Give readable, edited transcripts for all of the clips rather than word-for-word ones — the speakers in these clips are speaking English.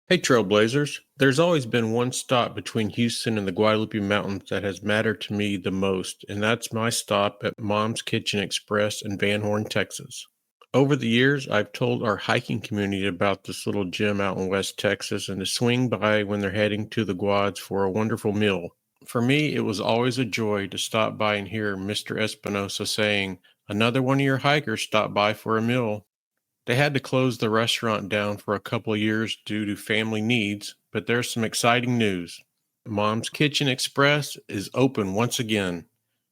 Hey, Trailblazers. There's always been one stop between Houston and the Guadalupe Mountains that has mattered to me the most, and that's my stop at Mom's Kitchen Express in Van Horn, Texas. Over the years, I've told our hiking community about this little gym out in West Texas and to swing by when they're heading to the Guads for a wonderful meal. For me, it was always a joy to stop by and hear Mr. Espinosa saying, "Another one of your hikers stopped by for a meal." They had to close the restaurant down for a couple of years due to family needs, but there's some exciting news. Mom's Kitchen Express is open once again.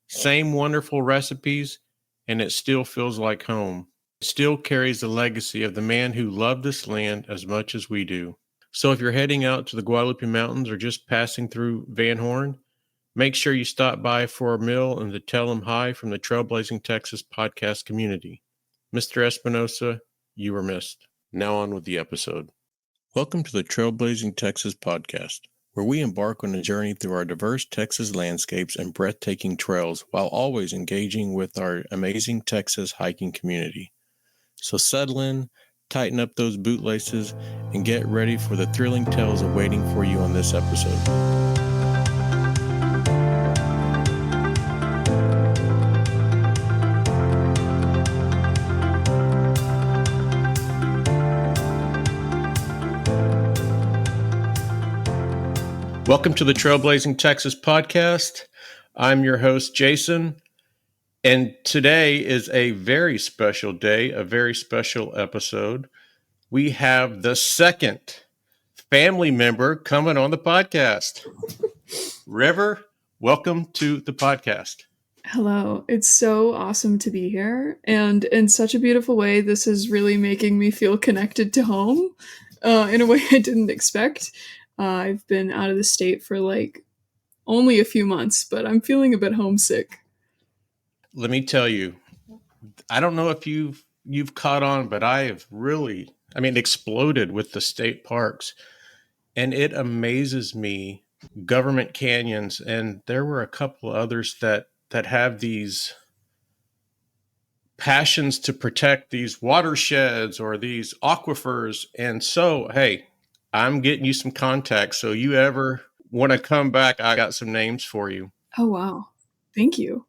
Same wonderful recipes, and it still feels like home. It still carries the legacy of the man who loved this land as much as we do. So if you're heading out to the Guadalupe Mountains or just passing through Van Horn, make sure you stop by for a meal and to tell them hi from the Trailblazing Texas podcast community. Mr. Espinosa, you were missed. Now on with the episode. Welcome to the Trailblazing Texas podcast, where we embark on a journey through our diverse Texas landscapes and breathtaking trails while always engaging with our amazing Texas hiking community. So settle in, tighten up those bootlaces, and get ready for the thrilling tales awaiting for you on this episode. Welcome to the Trailblazing Texas podcast. I'm your host, Jason, and today is a very special day, a very special episode. We have the second family member coming on the podcast. River, welcome to the podcast. Hello. It's so awesome to be here. And in such a beautiful way, this is really making me feel connected to home in a way I didn't expect. I've been out of the state for only a few months, but I'm feeling a bit homesick. Let me tell you, I don't know if you've caught on, but I have really, exploded with the state parks. And it amazes me, government canyons, and there were a couple of others that have these passions to protect these watersheds or these aquifers. And so, hey, I'm getting you some contacts. So you ever want to come back, I got some names for you. Oh, wow. Thank you.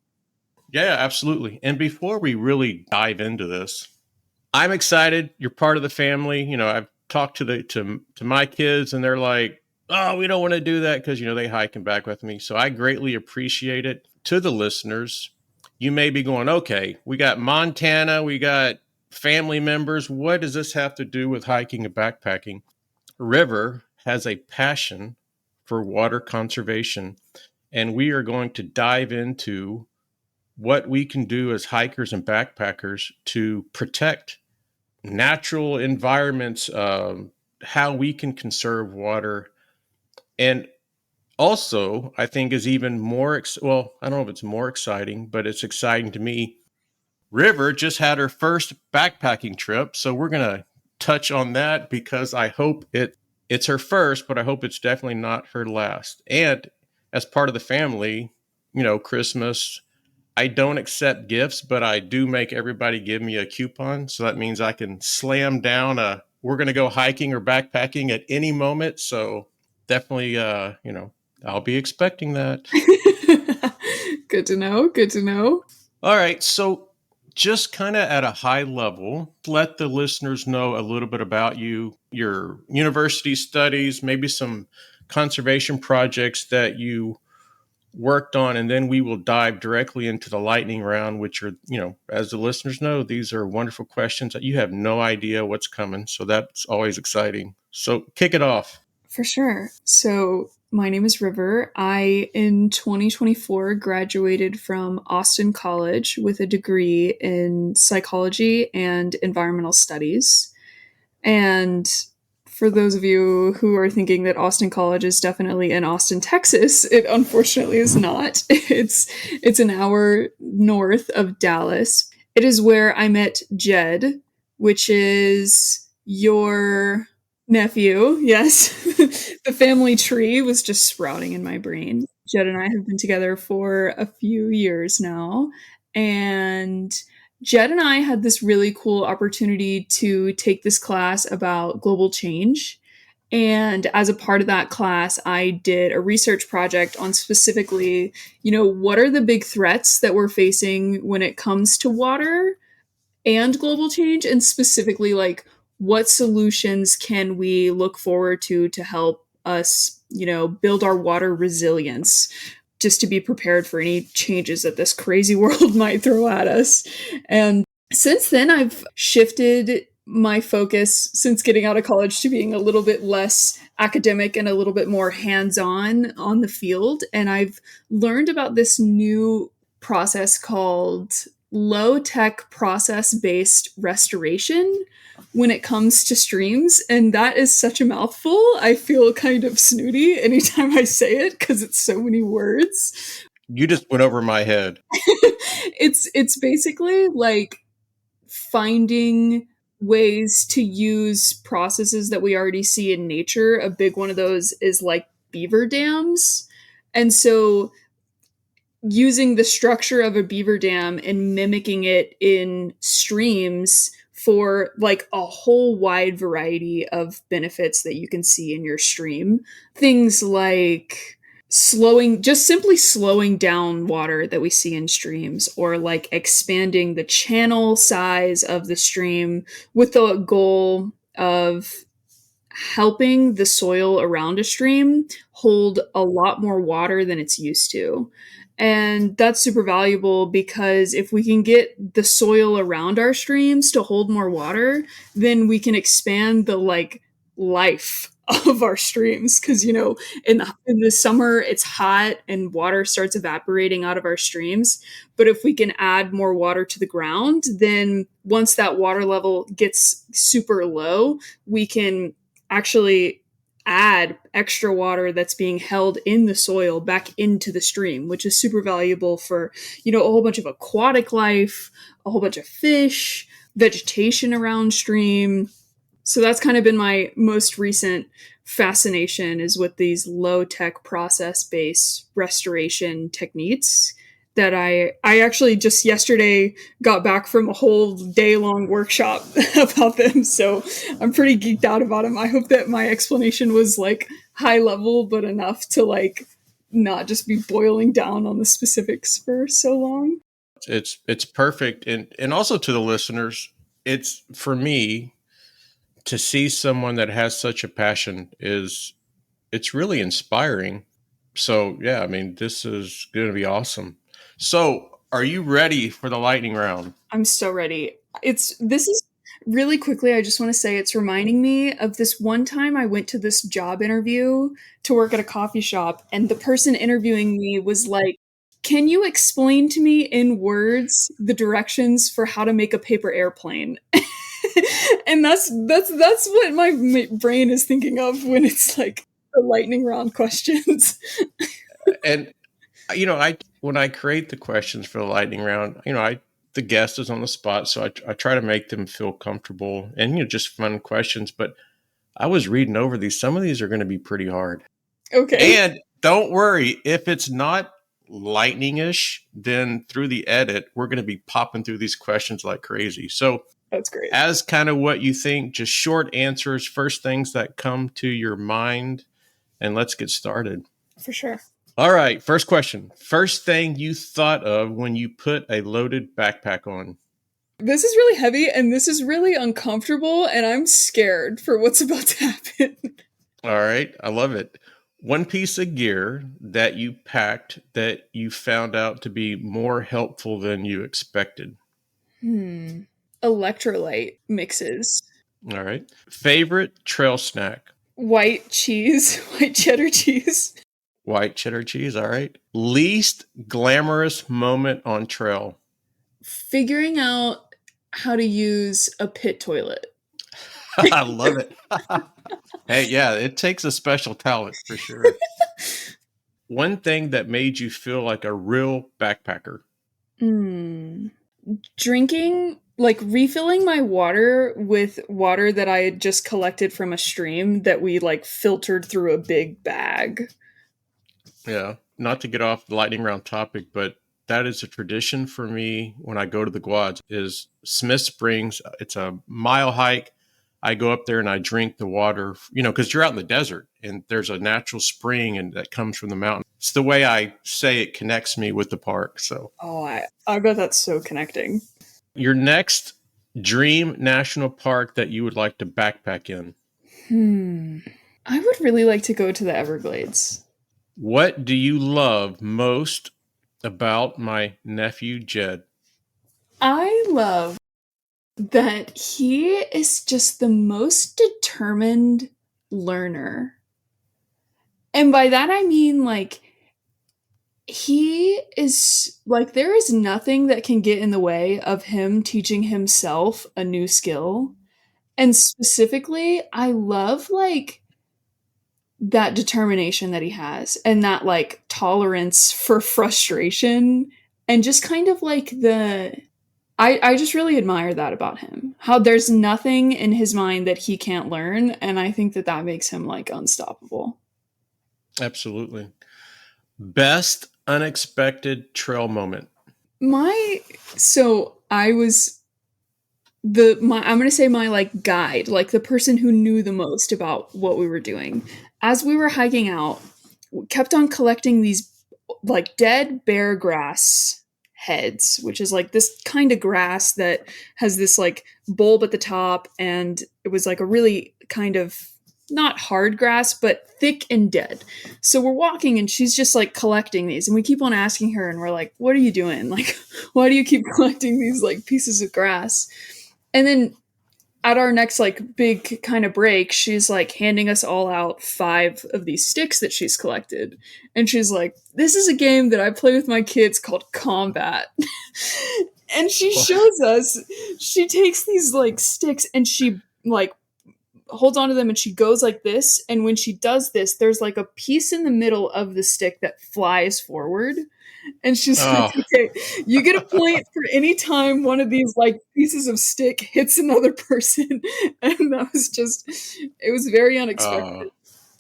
Yeah, absolutely. And before we really dive into this, I'm excited. You're part of the family. You know, I've talked to my kids and they're like, "Oh, we don't want to do that," because, they hike and back with me. So I greatly appreciate it. To the listeners, you may be going, "Okay, we got Montana, we got family members. What does this have to do with hiking and backpacking?" River has a passion for water conservation, and we are going to dive into what we can do as hikers and backpackers to protect natural environments, how we can conserve water. And also, I think is even more, well, I don't know if it's more exciting, but it's exciting to me. River just had her first backpacking trip. So we're going to touch on that because I hope it's her first, but I hope it's definitely not her last. And as part of the family, Christmas, I don't accept gifts, but I do make everybody give me a coupon. So that means I can slam down we're going to go hiking or backpacking at any moment. So definitely, I'll be expecting that. Good to know. Good to know. All right. So just kind of at a high level, let the listeners know a little bit about you, your university studies, maybe some conservation projects that you worked on, and then we will dive directly into the lightning round, which are, as the listeners know, these are wonderful questions that you have no idea what's coming. So that's always exciting. So kick it off. For sure. So my name is River. I, in 2024, graduated from Austin College with a degree in psychology and environmental studies. And for those of you who are thinking that Austin College is definitely in Austin, Texas, it unfortunately is not. It's an hour north of Dallas. It is where I met Jed, which is your nephew. Yes. The family tree was just sprouting in my brain. Jed and I have been together for a few years now, and Jed and I had this really cool opportunity to take this class about global change. And as a part of that class, I did a research project on specifically, what are the big threats that we're facing when it comes to water and global change, and specifically, like, what solutions can we look forward to help us, build our water resilience, just to be prepared for any changes that this crazy world might throw at us. And since then, I've shifted my focus since getting out of college to being a little bit less academic and a little bit more hands on the field. And I've learned about this new process called low tech process based restoration when it comes to streams. And that is such a mouthful. I feel kind of snooty anytime I say it because it's so many words. You just went over my head. It's basically like finding ways to use processes that we already see in nature. A big one of those is like beaver dams. And so using the structure of a beaver dam and mimicking it in streams for like a whole wide variety of benefits that you can see in your stream. Things like simply slowing down water that we see in streams, or like expanding the channel size of the stream with the goal of helping the soil around a stream hold a lot more water than it's used to. And that's super valuable because if we can get the soil around our streams to hold more water, then we can expand the like life of our streams. Because in the summer it's hot and water starts evaporating out of our streams. But if we can add more water to the ground, then once that water level gets super low, we can actually add extra water that's being held in the soil back into the stream, which is super valuable for, a whole bunch of aquatic life, a whole bunch of fish, vegetation around stream. So that's kind of been my most recent fascination, is with these low tech process based restoration techniques that I actually just yesterday got back from a whole day long workshop about them. So I'm pretty geeked out about them. I hope that my explanation was like high level, but enough to like not just be boiling down on the specifics for so long. It's perfect, and also to the listeners, it's for me to see someone that has such a passion is it's really inspiring. So yeah, I mean, this is going to be awesome. So, are you ready for the lightning round? I'm so ready. This is really quickly, I just want to say it's reminding me of this one time I went to this job interview to work at a coffee shop, and the person interviewing me was like, "Can you explain to me in words the directions for how to make a paper airplane?" And that's what my brain is thinking of when it's like the lightning round questions. And I when I create the questions for the lightning round, I the guest is on the spot, so I try to make them feel comfortable and just fun questions. But I was reading over these; some of these are going to be pretty hard. Okay, And don't worry, if it's not lightning-ish, then through the edit, we're going to be popping through these questions like crazy. So, that's great. as kind of what you think, just short answers, first things that come to your mind, and let's get started. For sure. All right, first question. First thing you thought of when you put a loaded backpack on? This is really heavy and this is really uncomfortable, and I'm scared for what's about to happen. All right, I love it. One piece of gear that you packed that you found out to be more helpful than you expected. Electrolyte mixes. All right. Favorite trail snack? White cheese, white cheddar cheese. White cheddar cheese. All right. Least glamorous moment on trail? Figuring out how to use a pit toilet. I love it. Hey, yeah, it takes a special talent for sure. One thing that made you feel like a real backpacker? Hmm. Drinking, like refilling my water with water that I had just collected from a stream that we like filtered through a big bag. Yeah. Not to get off the lightning round topic, but that is a tradition for me when I go to the Guads is Smith Springs. It's a mile hike. I go up there and I drink the water, because you're out in the desert and there's a natural spring and that comes from the mountain. It's the way I say it connects me with the park. So, Oh, I bet that's so connecting. your next dream national park that you would like to backpack in. Hmm. I would really like to go to the Everglades. What do you love most about my nephew Jed? I love that he is just the most determined learner. And by that I mean like he is like there is nothing that can get in the way of him teaching himself a new skill. And specifically, I love like that determination that he has and that like tolerance for frustration and just kind of like I just really admire that about him. How there's nothing in his mind that he can't learn, and I think that that makes him like unstoppable. Absolutely. Best unexpected trail moment. My so I was the my I'm going to say my like guide, like the person who knew the most about what we were doing. As we were hiking out, we kept on collecting these like dead bear grass heads, which is like this kind of grass that has this like bulb at the top, and it was like a really kind of not hard grass but thick and dead. So we're walking and she's just like collecting these, and we keep on asking her and we're like, what are you doing? Like, why do you keep collecting these like pieces of grass? And then at our next like big kind of break, she's like handing us all out 5 of these sticks that she's collected. And she's like, this is a game that I play with my kids called Combat. And she shows us, she takes these like sticks and she like holds onto them and she goes like this. And when she does this, there's like a piece in the middle of the stick that flies forward. And she's like, Oh, okay, you get a point for any time one of these like pieces of stick hits another person. And that was just, it was very uh, unexpected.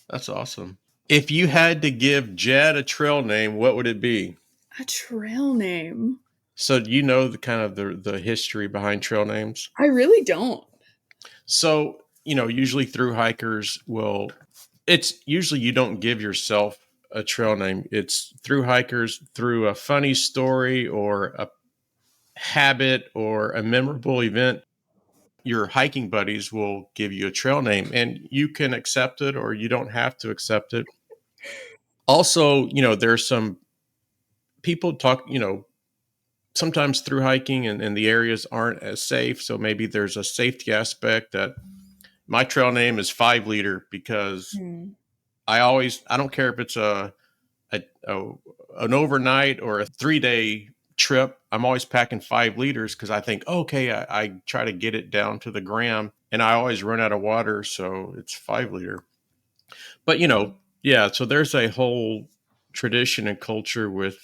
that's awesome. If you had to give Jed a trail name, what would it be? A trail name. So you know the kind of the history behind trail names. I really don't. So, usually through hikers will it's usually you don't give yourself a trail name. It's through hikers through a funny story or a habit or a memorable event. Your hiking buddies will give you a trail name and you can accept it or you don't have to accept it. Also, there's some people talk, sometimes through hiking and the areas aren't as safe. So maybe there's a safety aspect that my trail name is 5 liter because Hmm. I don't care if it's a an overnight or a 3 day trip. I'm always packing 5 liters because I think, oh, okay, I try to get it down to the gram and I always run out of water. So it's 5 liter. But, yeah, so there's a whole tradition and culture with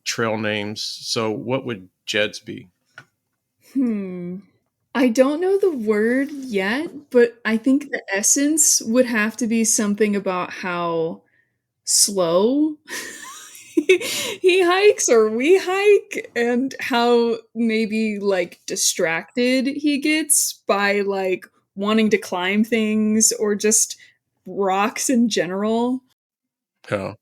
trail names. So what would Jed's be? Hmm. I don't know the word yet, but I think the essence would have to be something about how slow he hikes or we hike and how maybe like distracted he gets by like wanting to climb things or just rocks in general. Oh,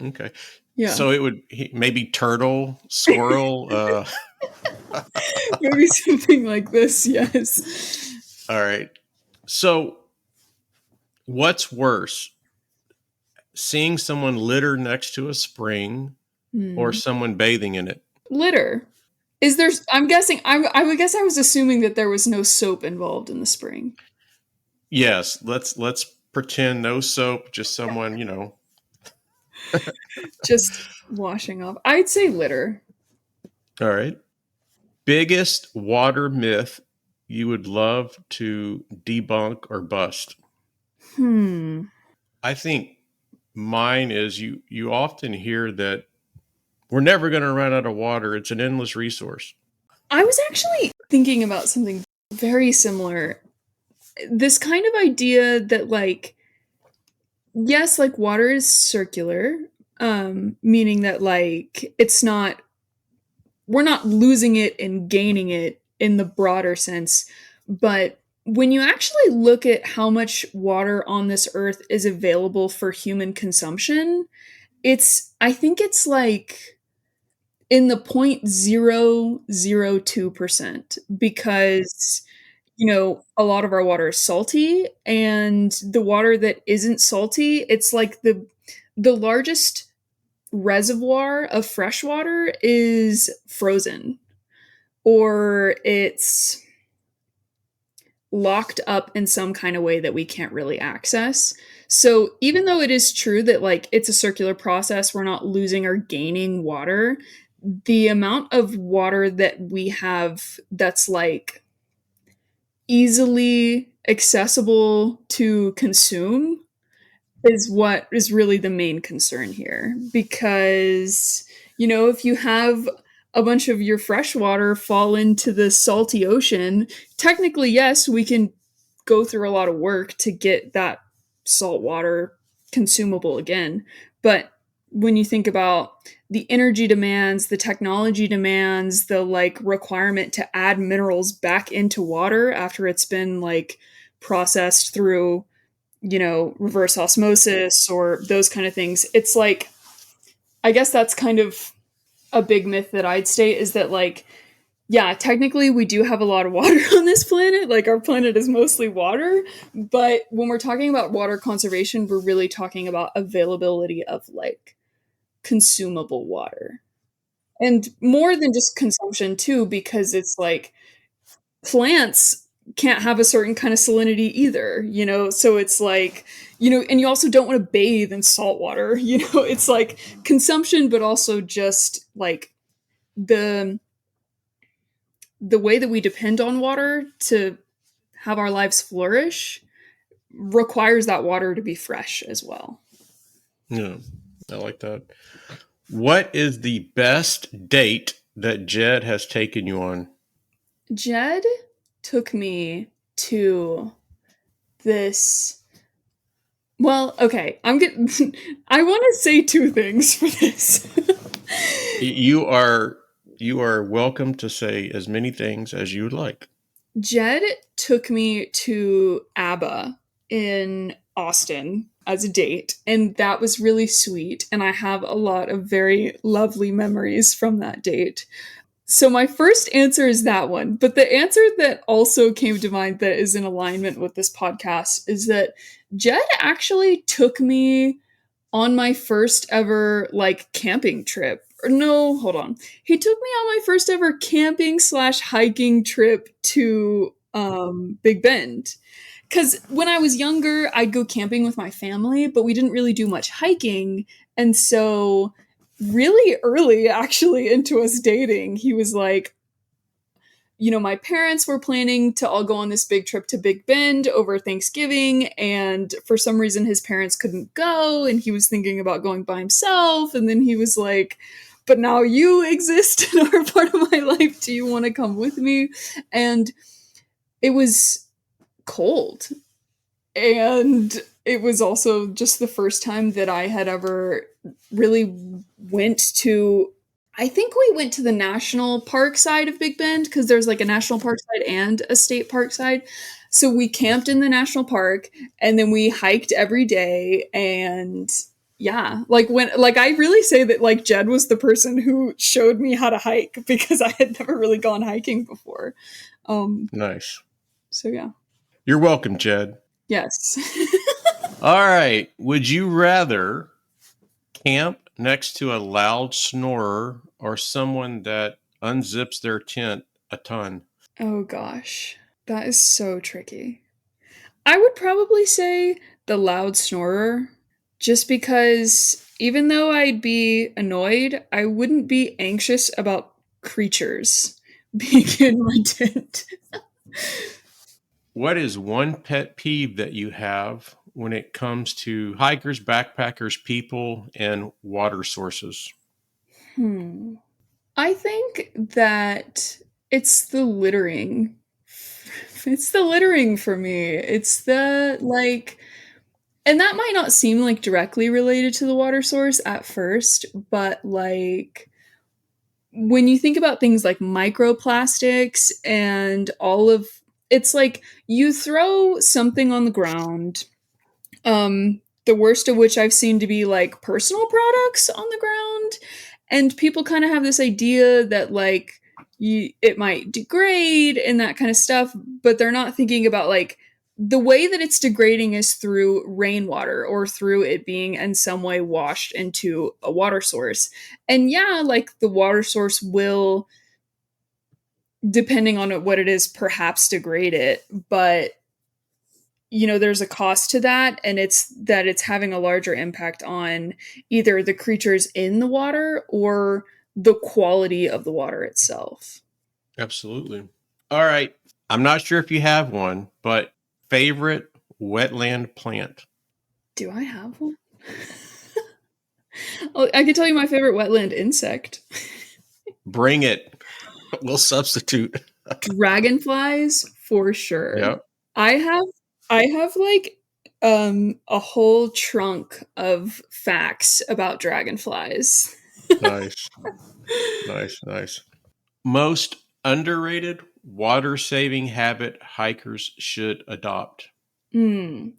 okay. Yeah. So it would maybe turtle, squirrel. Maybe something like this, yes. All right. So what's worse, seeing someone litter next to a spring or Hmm. someone bathing in it? Litter. Is there I'm guessing I would guess I was assuming that there was no soap involved in the spring. Yes. Let's pretend no soap, just someone. Just washing off. I'd say litter. All right. Biggest water myth you would love to debunk or bust? Hmm. I think mine is you often hear that we're never going to run out of water. It's an endless resource. I was actually thinking about something very similar. This kind of idea that like yes, like water is circular, meaning that like it's not we're not losing it and gaining it in the broader sense, but when you actually look at how much water on this earth is available for human consumption, I think it's like in the 0.002%, because a lot of our water is salty, and the water that isn't salty, it's like the largest reservoir of fresh water is frozen, or it's locked up in some kind of way that we can't really access. So even though it is true that like it's a circular process, we're not losing or gaining water, the amount of water that we have that's like easily accessible to consume is what is really the main concern here. Because, if you have a bunch of your fresh water fall into the salty ocean, technically, yes, we can go through a lot of work to get that salt water consumable again. But when you think about the energy demands, the technology demands, the like requirement to add minerals back into water after it's been like processed through reverse osmosis or those kind of things. It's like, I guess that's kind of a big myth that I'd state, is that, like, yeah, technically we do have a lot of water on this planet. Like, our planet is mostly water. But when we're talking about water conservation, we're really talking about availability of, like, consumable water. And more than just consumption, too, because it's like plants can't have a certain kind of salinity either, so it's like, and you also don't want to bathe in salt water. It's like consumption, but also just like the the way that we depend on water to have our lives flourish requires that water to be fresh as well. Yeah, I like that. What is the best date that Jed has taken you on? Jed took me to this. Well, okay, I'm getting. I want to say two things for this. You are welcome to say as many things as you would like. Jed took me to ABBA in Austin as a date, and that was really sweet. And I have a lot of very lovely memories from that date. So my first answer is that one. But the answer that also came to mind that is in alignment with this podcast is that Jed actually took me on my first ever like camping trip. Or no, hold on. He took me on my first ever camping slash hiking trip to Big Bend. Because when I was younger, I'd go camping with my family, but we didn't really do much hiking. And so, really early actually into us dating, he was like, my parents were planning to all go on this big trip to Big Bend over Thanksgiving, and for some reason his parents couldn't go, and he was thinking about going by himself, and then he was like, but now you exist and are part of my life. Do you want to come with me? And it was cold. And it was also just the first time that I had ever really went to. I think we went to the national park side of Big Bend, because there's like a national park side and a state park side. So we camped in the national park, and then we hiked every day. And yeah, like I really say that like Jed was the person who showed me how to hike, because I had never really gone hiking before. Nice. So yeah. You're welcome, Jed. Yes. All right. Would you rather camp next to a loud snorer or someone that unzips their tent a ton? Oh gosh, that is so tricky. I would probably say the loud snorer, just because even though I'd be annoyed, I wouldn't be anxious about creatures being in my tent. What is one pet peeve that you have when it comes to hikers, backpackers, people, and water sources? Hmm. I think that it's the littering. It's the littering for me. It's the like, and that might not seem like directly related to the water source at first, but like when you think about things like microplastics and all of it's like you throw something on the ground, the worst of which I've seen to be like personal products on the ground, and people kind of have this idea that like it might degrade and that kind of stuff, but they're not thinking about like the way that it's degrading is through rainwater or through it being in some way washed into a water source. And yeah, like the water source will, depending on what it is, perhaps degrade it, but there's a cost to that, and it's having a larger impact on either the creatures in the water or the quality of the water itself. Absolutely. All right. I'm not sure if you have one, but favorite wetland plant? Do I have one? Oh, I could tell you my favorite wetland insect. Bring it. We'll substitute. Dragonflies for sure. Yep. I have like a whole trunk of facts about dragonflies. Nice. Nice. Nice. Most underrated water saving habit hikers should adopt? Hmm.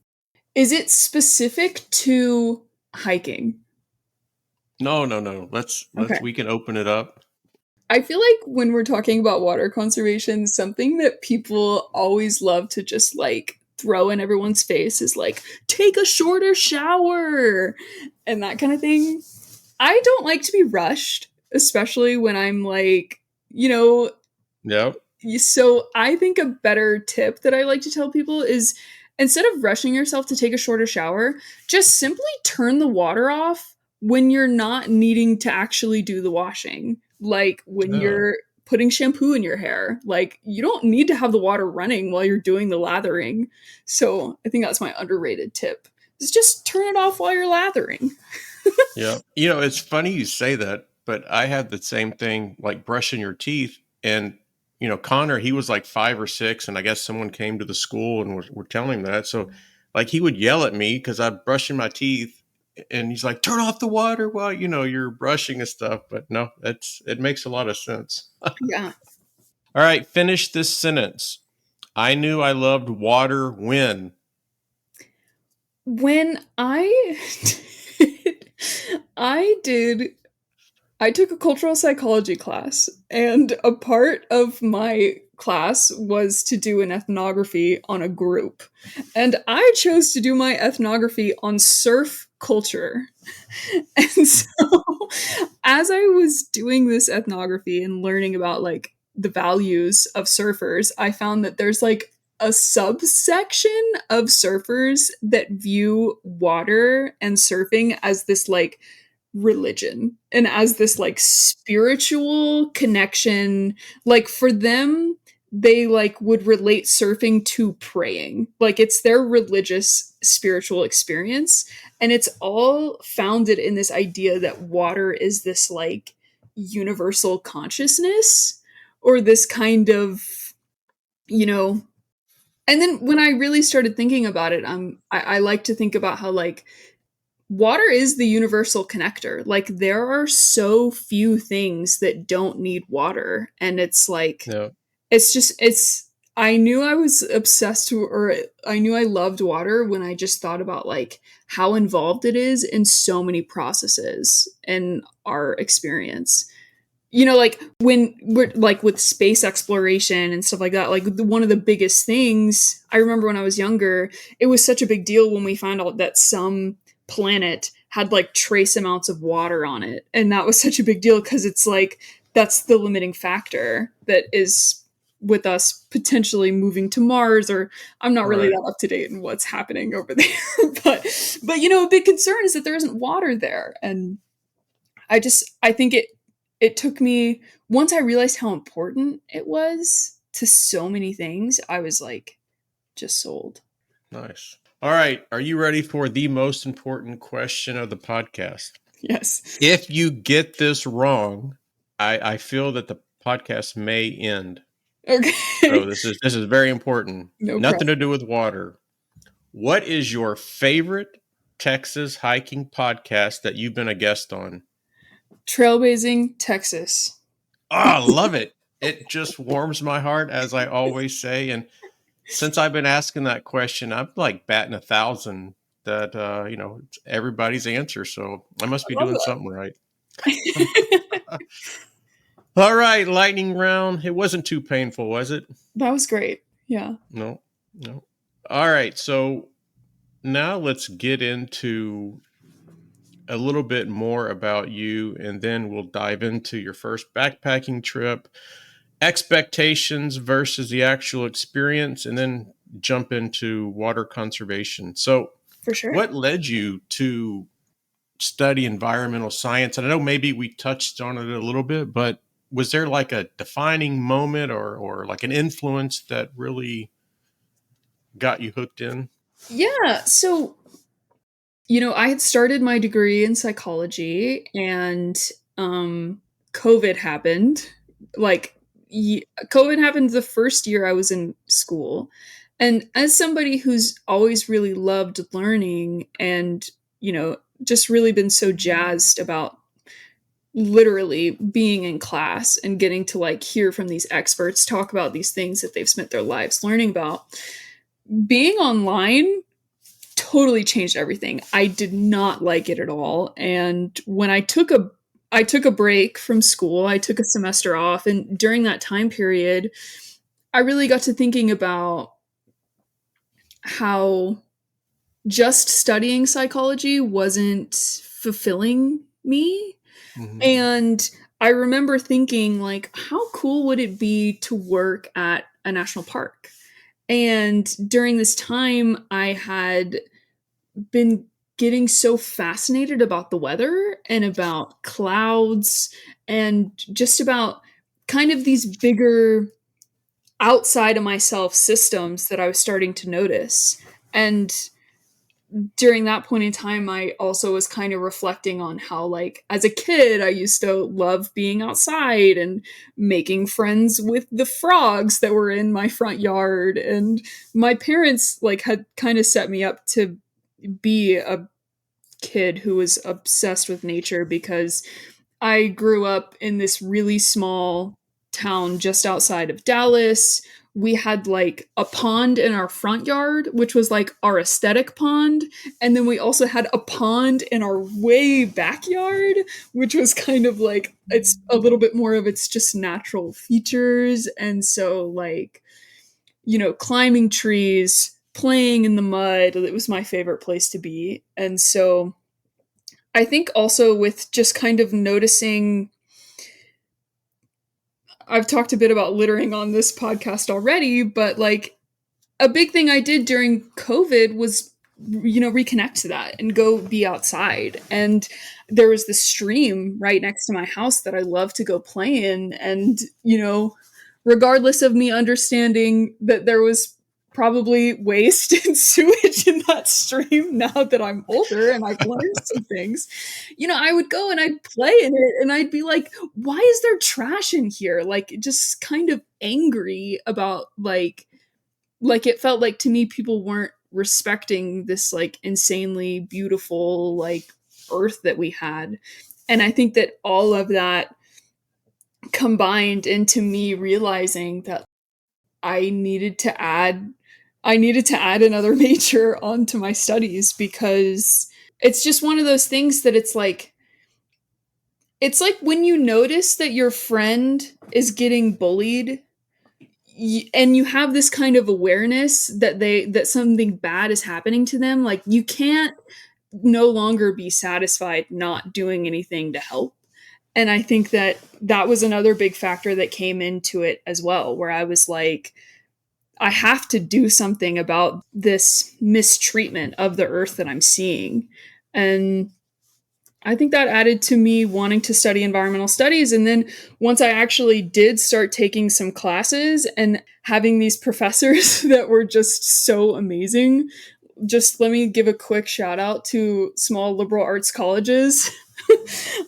Is it specific to hiking? No, no, no. Let's Okay. we can open it up. I feel like when we're talking about water conservation, something that people always love to just like throw in everyone's face is like, take a shorter shower and that kind of thing. I don't like to be rushed, especially when I'm like, you know, Yep. so I think a better tip that I like to tell people is instead of rushing yourself to take a shorter shower, just simply turn the water off when you're not needing to actually do the washing. Like when Yeah. you're putting shampoo in your hair, like you don't need to have the water running while you're doing the lathering. So I think that's my underrated tip. Is just turn it off while you're lathering. Yeah. It's funny you say that, but I had the same thing like brushing your teeth. And, Connor, he was like 5 or 6. And I guess someone came to the school and were telling him that. So, like, he would yell at me because I'm brushing my teeth. And he's like, turn off the water while, you're brushing and stuff. But no, it makes a lot of sense. Yeah. All right. Finish this sentence. I knew I loved water when. When I I did I took a cultural psychology class, and a part of my class was to do an ethnography on a group. And I chose to do my ethnography on surf culture. And so, as I was doing this ethnography and learning about like the values of surfers, I found that there's like a subsection of surfers that view water and surfing as this like religion and as this like spiritual connection. Like for them, they like would relate surfing to praying, like it's their religious spiritual experience, and it's all founded in this idea that water is this like universal consciousness or this kind of, you know and then when I really started thinking about it, I like to think about how like water is the universal connector. Like there are so few things that don't need water, and it's like Yeah. it's I knew I was obsessed to, or I knew I loved water when I just thought about like how involved it is in so many processes in our experience. Like when we're like with space exploration and stuff like that, like one of the biggest things I remember when I was younger, it was such a big deal when we found out that some planet had like trace amounts of water on it. And that was such a big deal because it's like that's the limiting factor that is with us potentially moving to Mars, or I'm not really Right. that up to date in what's happening over there. But a big concern is that there isn't water there. And I think it took me, once I realized how important it was to so many things, I was like just sold. Nice. All right. Are you ready for the most important question of the podcast? Yes. If you get this wrong, I feel that the podcast may end. So Okay. this is very important. No Nothing problem. to do with water. What is your favorite Texas hiking podcast that you've been a guest on? Trailblazing Texas. Oh, I love it. It just warms my heart, as I always say. And Since I've been asking that question, I'm like batting 1,000 that it's everybody's answer. So I must I be love doing something right. that. All right, lightning round. It wasn't too painful, was it? That was great. Yeah, No, no. All right, so now let's get into a little bit more about you, and then we'll dive into your first backpacking trip, expectations versus the actual experience, and then jump into water conservation. So, for sure. what led you to study environmental science? And I know maybe we touched on it a little bit, but was there like a defining moment or like an influence that really got you hooked in? Yeah. So, I had started my degree in psychology and um, COVID happened. Like, COVID happened the first year I was in school. And as somebody who's always really loved learning and, just really been so jazzed about literally being in class and getting to like hear from these experts talk about these things that they've spent their lives learning about, being online totally changed everything. I did not like it at all. And when I took a break from school, I took a semester off, and during that time period, I really got to thinking about how just studying psychology wasn't fulfilling me. Mm-hmm. And I remember thinking like how cool would it be to work at a national park? And during this time I had been getting so fascinated about the weather and about clouds and just about kind of these bigger outside of myself systems that I was starting to notice. And during that point in time, I also was kind of reflecting on how, like, as a kid, I used to love being outside and making friends with the frogs that were in my front yard. And my parents, like, had kind of set me up to be a kid who was obsessed with nature because I grew up in this really small town just outside of Dallas. We had like a pond in our front yard, which was like our aesthetic pond. And then we also had a pond in our way backyard, which was kind of like it's a little bit more of its just natural features. And so, like, climbing trees, playing in the mud, it was my favorite place to be. And so, I think also with just kind of noticing, I've talked a bit about littering on this podcast already, but like a big thing I did during COVID was, reconnect to that and go be outside. And there was this stream right next to my house that I love to go play in. And, regardless of me understanding that there was probably waste and sewage in that stream now that I'm older and I've learned some things, I would go and I'd play in it and I'd be like, why is there trash in here? Like, just kind of angry about like it felt like to me people weren't respecting this like insanely beautiful like earth that we had. And I think that all of that combined into me realizing that I needed to add I needed to add another major onto my studies because it's just one of those things that it's like when you notice that your friend is getting bullied and you have this kind of awareness that something bad is happening to them, like you can't no longer be satisfied not doing anything to help. And I think that that was another big factor that came into it as well, where I was like, I have to do something about this mistreatment of the earth that I'm seeing. And I think that added to me wanting to study environmental studies. And then once I actually did start taking some classes and having these professors that were just so amazing, just let me give a quick shout out to small liberal arts colleges.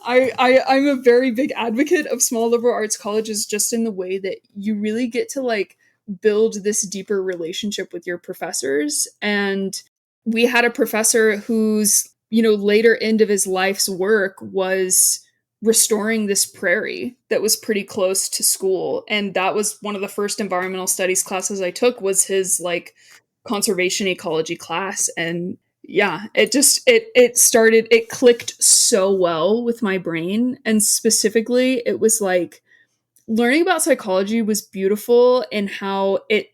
I'm a very big advocate of small liberal arts colleges just in the way that you really get to like build this deeper relationship with your professors. And we had a professor whose, later end of his life's work was restoring this prairie that was pretty close to school, and that was one of the first environmental studies classes I took, was his like conservation ecology class. And yeah, it clicked so well with my brain. And specifically, it was like learning about psychology was beautiful in how it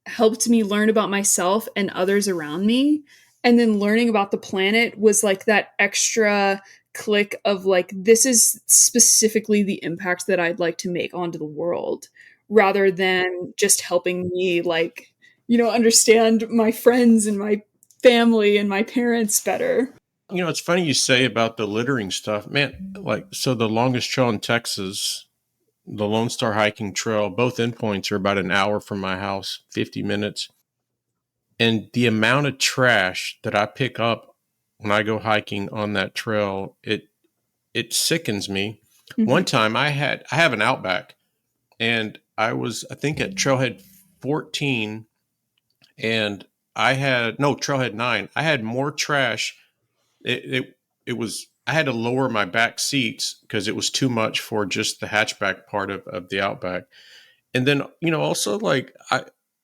helped me learn about myself and others around me. And then learning about the planet was like that extra click of like, this is specifically the impact that I'd like to make onto the world, rather than just helping me, like, understand my friends and my family and my parents better. It's funny you say about the littering stuff, man. Like, so the longest trail in Texas, the Lone Star Hiking Trail, both endpoints are about an hour from my house, 50 minutes. And the amount of trash that I pick up when I go hiking on that trail, it sickens me. Mm-hmm. One time I have an Outback, and I think at trailhead 14, and I had no trailhead 9. I had more trash. It was, I had to lower my back seats because it was too much for just the hatchback part of the Outback. And then, also like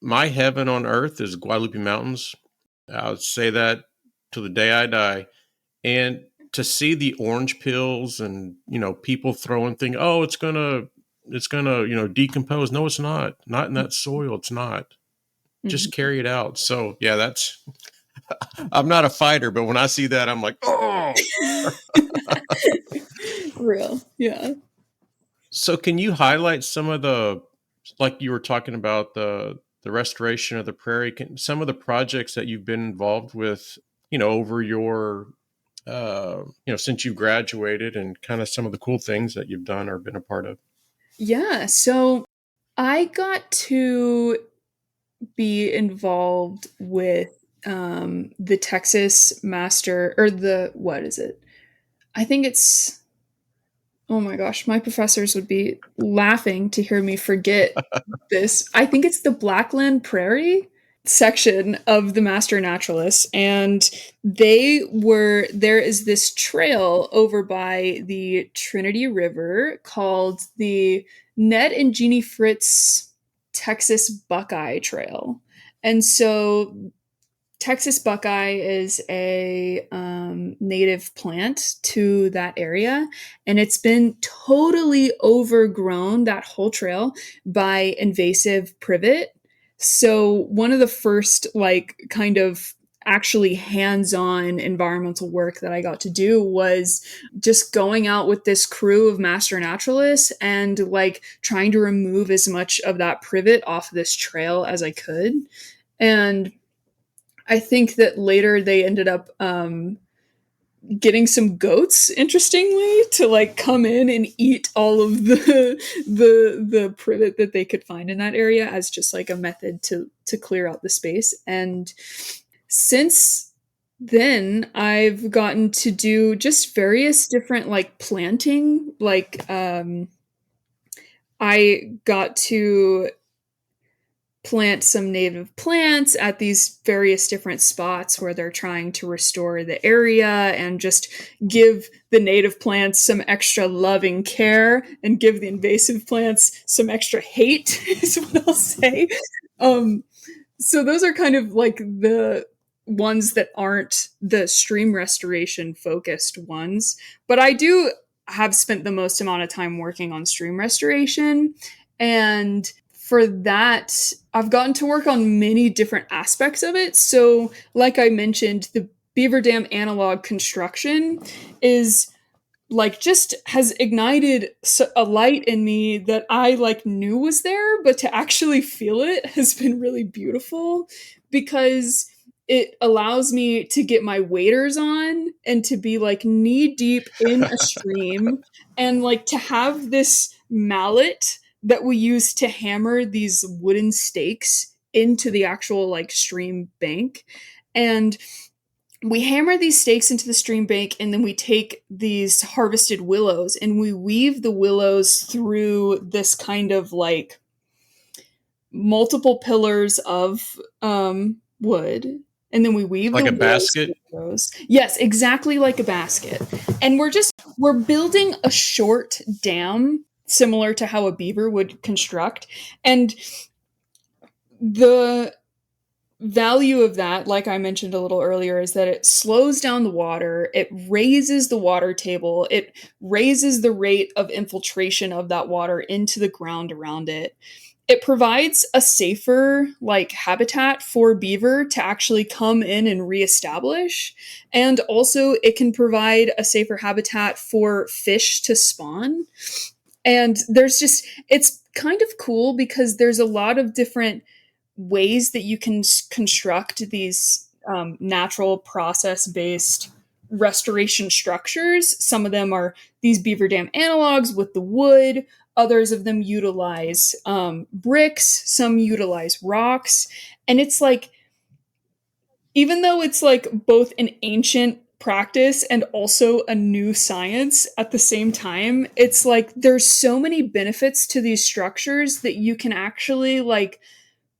my heaven on earth is Guadalupe Mountains. I'll say that to the day I die. And to see the orange pills and, people throwing things, oh, it's gonna, decompose. No, it's not. Not in that soil. It's not. Mm-hmm. Just carry it out. So yeah, I'm not a fighter, but when I see that, I'm like, oh. Real, yeah. So can you highlight some of the, like you were talking about the restoration of the prairie, some of the projects that you've been involved with, over your, since you graduated, and kind of some of the cool things that you've done or been a part of? Yeah, so I got to be involved with the Texas Master, or the, what is it? I think it's, oh my gosh, my professors would be laughing to hear me forget this. I think it's the Blackland Prairie section of the Master Naturalists. And there is this trail over by the Trinity River called the Ned and Jeannie Fritz Texas Buckeye Trail. And so Texas buckeye is a native plant to that area, and it's been totally overgrown, that whole trail, by invasive privet. So, one of the first, like, kind of actually hands on environmental work that I got to do was just going out with this crew of master naturalists and, like, trying to remove as much of that privet off this trail as I could. And I think that later they ended up getting some goats, interestingly, to like come in and eat all of the privet that they could find in that area, as just like a method to clear out the space. And since then, I've gotten to do just various different like planting. Like I got to plant some native plants at these various different spots where they're trying to restore the area, and just give the native plants some extra loving care and give the invasive plants some extra hate is what I'll say. Um, so those are kind of like the ones that aren't the stream restoration focused ones, but I do have spent the most amount of time working on stream restoration. And for that, I've gotten to work on many different aspects of it. So, like I mentioned, the Beaver Dam analog construction is like just has ignited a light in me that I like knew was there, but to actually feel it has been really beautiful, because it allows me to get my waders on and to be like knee deep in a stream, and like to have this mallet that we use to hammer these wooden stakes into the actual like stream bank. And we hammer these stakes into the stream bank, and then we take these harvested willows and we weave the willows through this kind of like multiple pillars of wood, and then we weave Like the a willows basket? through those. Yes, exactly like a basket. And we're just we're building a short dam similar to how a beaver would construct. And the value of that, like I mentioned a little earlier, is that it slows down the water, it raises the water table, it raises the rate of infiltration of that water into the ground around it. It provides a safer like habitat for beaver to actually come in and reestablish, and also it can provide a safer habitat for fish to spawn. And there's just, it's kind of cool because there's a lot of different ways that you can construct these natural process based restoration structures. Some of them are these beaver dam analogs with the wood. Others of them utilize bricks. Some utilize rocks. And it's like, even though it's like both an ancient practice and also a new science at the same time, it's like there's so many benefits to these structures that you can actually like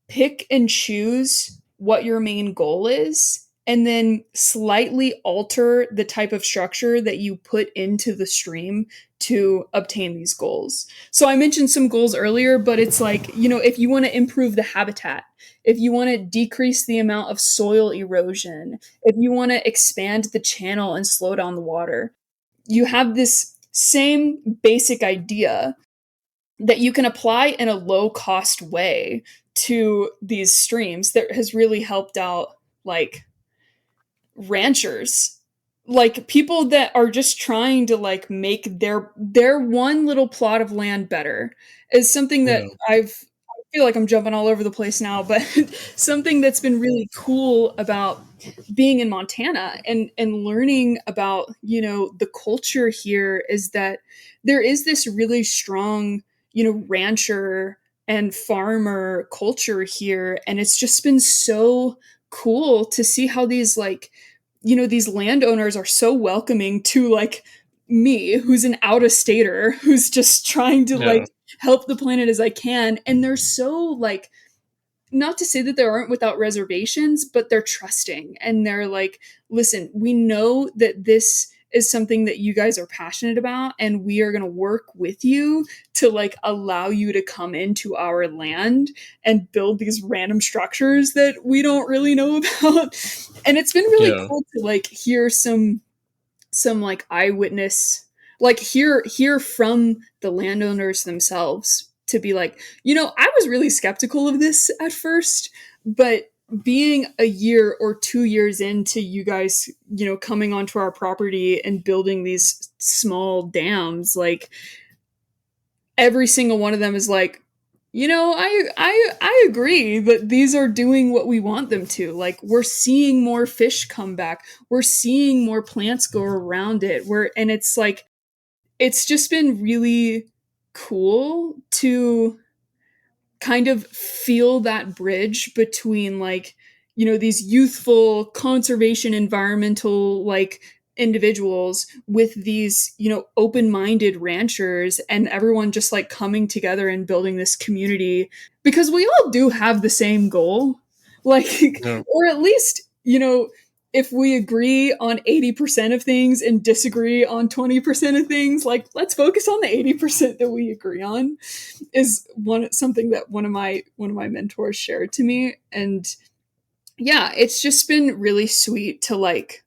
pick and choose what your main goal is and then slightly alter the type of structure that you put into the stream to obtain these goals. So I mentioned some goals earlier, but it's like, you know, if you want to improve the habitat, if you want to decrease the amount of soil erosion, if you want to expand the channel and slow down the water, you have this same basic idea that you can apply in a low cost way to these streams that has really helped out like ranchers, like people that are just trying to like make their one little plot of land better, is something that Yeah. I feel like I'm jumping all over the place now, but something that's been really cool about being in Montana and learning about, you know, the culture here is that there is this really strong, you know, rancher and farmer culture here, and it's just been so cool to see how these like, you know, these landowners are so welcoming to like me, who's an out of stater, who's just trying to like Yeah. help the planet as I can. And they're so like, not to say that they aren't without reservations, but they're trusting and they're like, listen, we know that this is something that you guys are passionate about, and we are going to work with you to like allow you to come into our land and build these random structures that we don't really know about. And it's been really Yeah. cool to like hear some like eyewitness, like hear from the landowners themselves, to be like, you know, I was really skeptical of this at first, but being a year or 2 years into you guys, you know, coming onto our property and building these small dams, like every single one of them is like, you know, I agree that these are doing what we want them to. Like we're seeing more fish come back. We're seeing more plants go around it. And it's like, it's just been really cool to kind of feel that bridge between like, you know, these youthful conservation environmental like individuals with these, you know, open-minded ranchers, and everyone just like coming together and building this community because we all do have the same goal, like, Yeah. or at least, you know, if we agree on 80% of things and disagree on 20% of things, like let's focus on the 80% that we agree on, is one something that one of my mentors shared to me. And yeah, it's just been really sweet to like,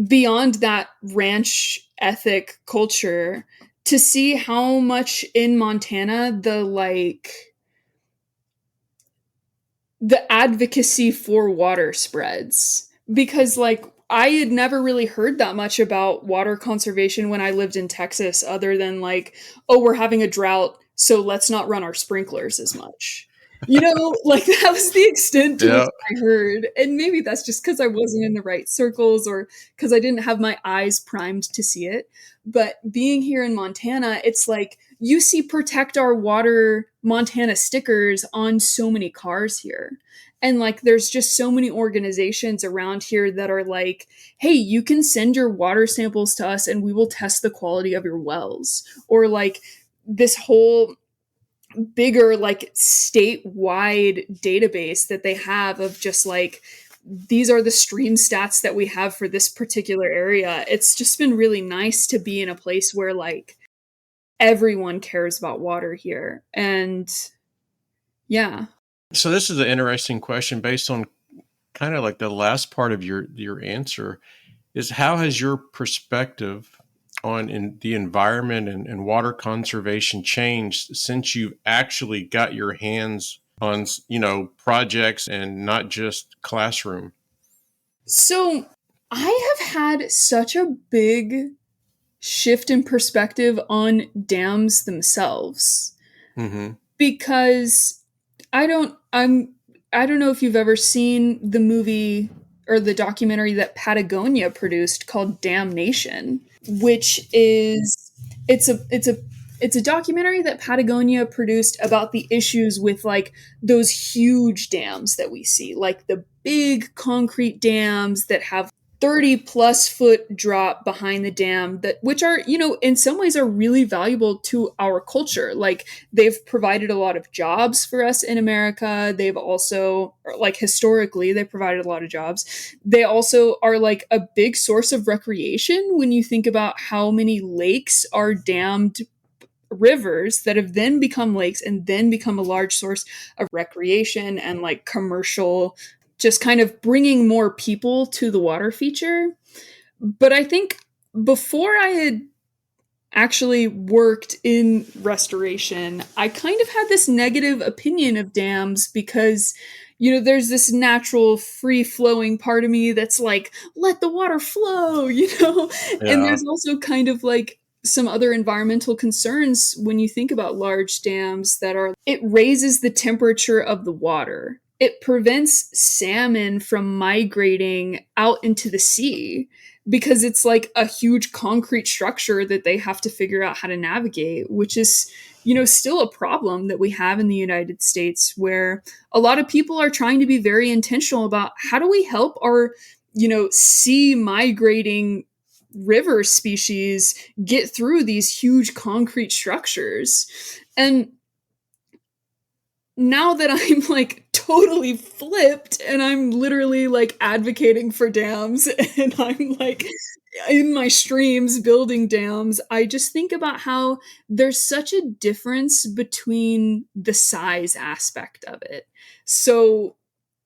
beyond that ranch ethic culture, to see how much in Montana the advocacy for water spreads. Because like I had never really heard that much about water conservation when I lived in Texas, other than like, oh, we're having a drought, so let's not run our sprinklers as much. You know, like that was the extent to which Yeah. I heard. And maybe that's just because I wasn't in the right circles or because I didn't have my eyes primed to see it. But being here in Montana, it's like you see protect our water Montana stickers on so many cars here. And like there's just so many organizations around here that are like, hey, you can send your water samples to us and we will test the quality of your wells. Or like this whole bigger like statewide database that they have of just like these are the stream stats that we have for this particular area. It's just been really nice to be in a place where like everyone cares about water here. And yeah. So this is an interesting question based on kind of like the last part of your answer is how has your perspective on the environment and water conservation changed since you've actually got your hands on projects and not just classroom? So I have had such a big shift in perspective on dams themselves Mm-hmm. because I don't I'm I don't know if you've ever seen the movie or the documentary that Patagonia produced called Dam Nation, which is it's a documentary that Patagonia produced about the issues with like those huge dams that we see, like the big concrete dams that have 30 plus foot drop behind the dam, that which are, you know, in some ways are really valuable to our culture. Like they've provided a lot of jobs for us in America. They've also, like historically, they provided a lot of jobs. They also are like a big source of recreation when you think about how many lakes are dammed rivers that have then become lakes and then become a large source of recreation and like commercial, just kind of bringing more people to the water feature. But I think before I had actually worked in restoration, I kind of had this negative opinion of dams because, you know, there's this natural free flowing part of me that's like, let the water flow, you know? And Yeah. there's also kind of like some other environmental concerns when you think about large dams that are, it raises the temperature of the water. It prevents salmon from migrating out into the sea because it's like a huge concrete structure that they have to figure out how to navigate, which is, you know, still a problem that we have in the United States, where a lot of people are trying to be very intentional about how do we help our, you know, sea migrating river species get through these huge concrete structures. And now that I'm like totally flipped and I'm literally like advocating for dams and I'm like in my streams building dams, I just think about how there's such a difference between the size aspect of it. So,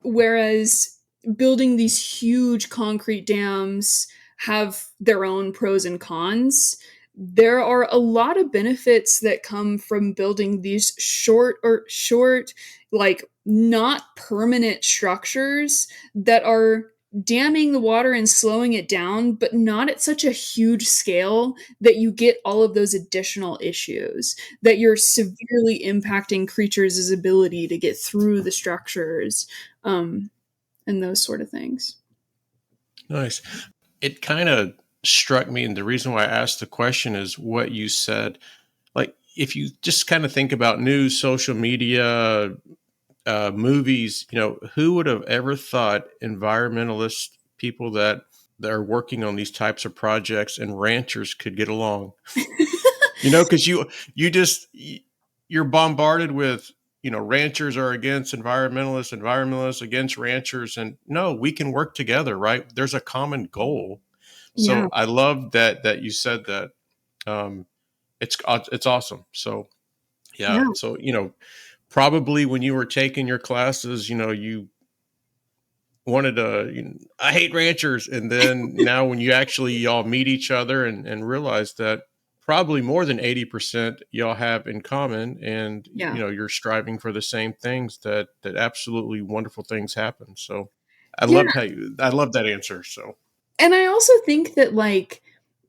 whereas building these huge concrete dams have their own pros and cons, there are a lot of benefits that come from building these short, like not permanent structures that are damming the water and slowing it down, but not at such a huge scale that you get all of those additional issues, that you're severely impacting creatures' ability to get through the structures, and those sort of things. Nice. It kind of struck me, and the reason why I asked the question is what you said. Like, if you just kind of think about news, social media, movies, who would have ever thought environmentalist people that are working on these types of projects and ranchers could get along? Because you're bombarded with ranchers are against environmentalists, environmentalists against ranchers, and no, we can work together, right? There's a common goal. Yeah, So I love that you said that. um it's awesome. So yeah, yeah, so probably when you were taking your classes, you wanted to, I hate ranchers. And then now when you actually y'all meet each other and realize that probably more than 80% y'all have in common, and yeah, you're striving for the same things, that absolutely wonderful things happen. So yeah. I love that answer. So And I also think that like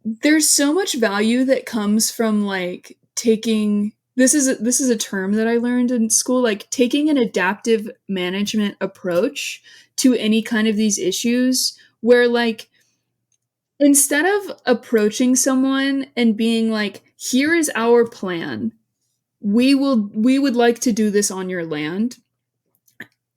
there's so much value that comes from like taking, this is a term that I learned in school, like taking an adaptive management approach to any kind of these issues, where like instead of approaching someone and being like, here is our plan, we would like to do this on your land,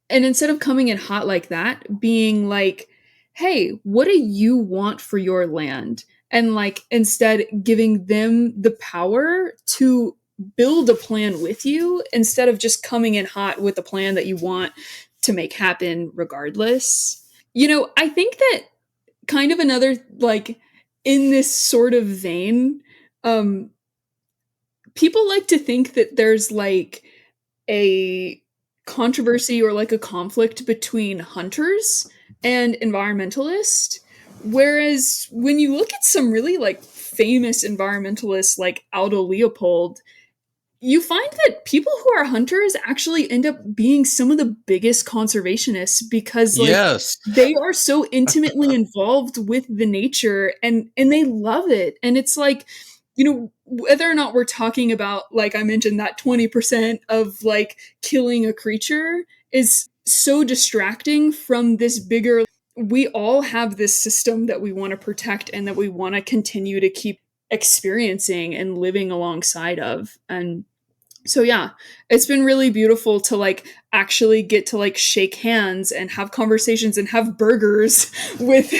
and instead of coming in hot like that, being like, hey, what do you want for your land? And like instead giving them the power to build a plan with you instead of just coming in hot with a plan that you want to make happen regardless. I think that kind of another, like, in this sort of vein, um, people like to think that there's, like, a controversy or, like, a conflict between hunters and environmentalists, whereas when you look at some really, like, famous environmentalists like Aldo Leopold, you find that people who are hunters actually end up being some of the biggest conservationists because, like, Yes. they are so intimately involved with the nature, and they love it. And it's like, whether or not we're talking about, like I mentioned, that 20% of, like, killing a creature is so distracting from this bigger, we all have this system that we want to protect and that we want to continue to keep experiencing and living alongside of. And so yeah, it's been really beautiful to, like, actually get to, like, shake hands and have conversations and have burgers with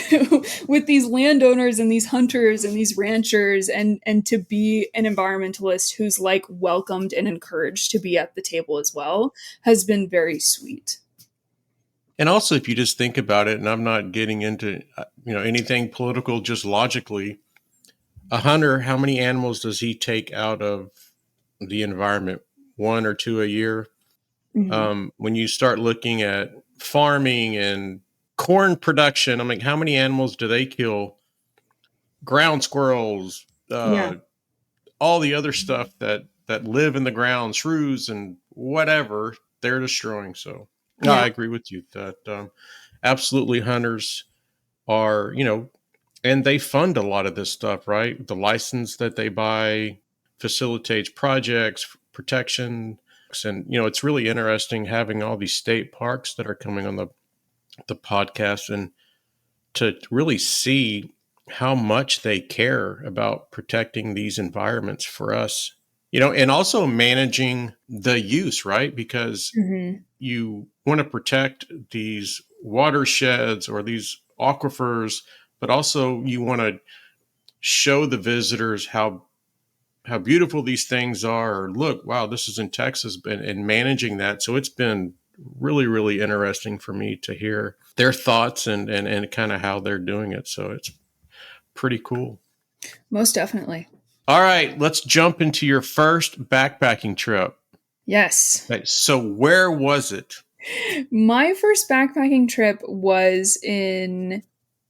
with these landowners and these hunters and these ranchers, and to be an environmentalist who's, like, welcomed and encouraged to be at the table as well has been very sweet. And also, if you just think about it, and I'm not getting into anything political, just logically, a hunter, how many animals does he take out of the environment? One or two a year. Mhm. When you start looking at farming and corn production, I mean, how many animals do they kill? Ground squirrels, Yeah. all the other stuff that live in the ground, shrews and whatever they're destroying. So, no, Yeah. I agree with you that absolutely hunters are, and they fund a lot of this stuff, right? The license that they buy facilitates projects, protection. And, it's really interesting having all these state parks that are coming on the podcast, and to really see how much they care about protecting these environments for us, and also managing the use, right? Because Mhm. you want to protect these watersheds or these aquifers, but also you want to show the visitors how beautiful these things are. Or look, wow, this is in Texas, and managing that. So it's been really, really interesting for me to hear their thoughts and kind of how they're doing it. So it's pretty cool. Most definitely. All right, let's jump into your first backpacking trip. Yes. Okay, so where was it? My first backpacking trip was in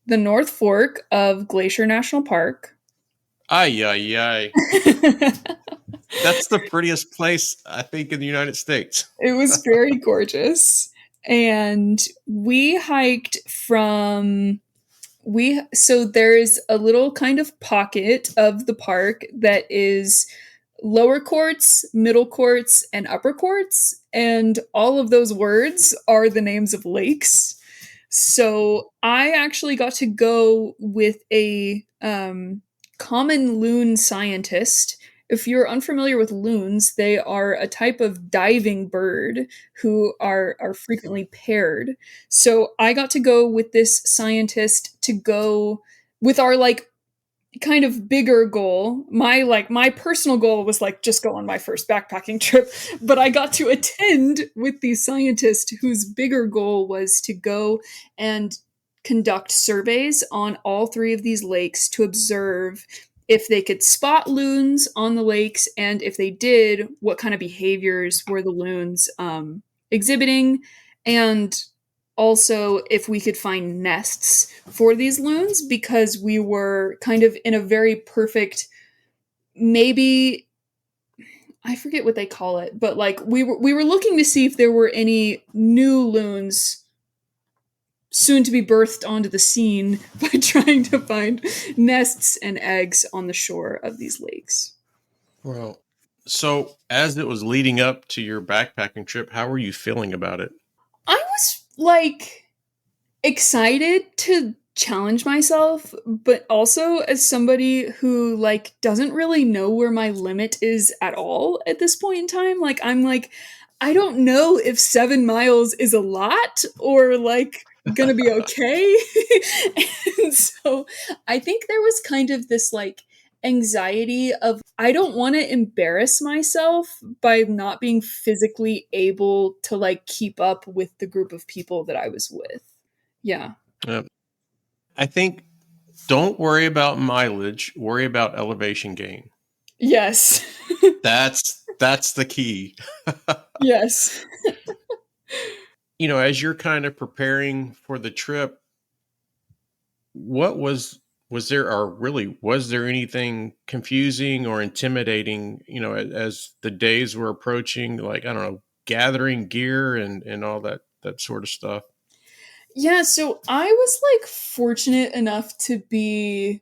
the North Fork of Glacier National Park. Ay, ay, ay. That's the prettiest place, I think, in the United States. It was very gorgeous. And we hiked from we so there's a little kind of pocket of the park that is lower courts, middle courts, and upper courts, and all of those words are the names of lakes. So I actually got to go with a common loon scientist. If you're unfamiliar with loons, they are a type of diving bird who are frequently paired. So I got to go with this scientist to go with our, like, kind of bigger goal. My personal goal was, like, just go on my first backpacking trip, but I got to attend with the scientist whose bigger goal was to go and conduct surveys on all three of these lakes to observe if they could spot loons on the lakes, and if they did, what kind of behaviors were the loons exhibiting, and also if we could find nests for these loons, because we were kind of in a very perfect, maybe, I forget what they call it, but, like, we were looking to see if there were any new loons soon to be birthed onto the scene by trying to find nests and eggs on the shore of these lakes. Well, so as it was leading up to your backpacking trip, how were you feeling about it? I was, like, excited to challenge myself, but also as somebody who, like, doesn't really know where my limit is at all at this point in time. Like, I'm like, I don't know if 7 miles is a lot or, like, gonna be okay. And so I think there was kind of this, like, anxiety of, I don't want to embarrass myself by not being physically able to, like, keep up with the group of people that I was with. Yeah. Yep. I think don't worry about mileage, worry about elevation gain. Yes. That's the key. Yes. As you're kind of preparing for the trip, what was there or really was there anything confusing or intimidating, as the days were approaching, like I don't know, gathering gear and all that sort of stuff? Yeah, so I was like fortunate enough to be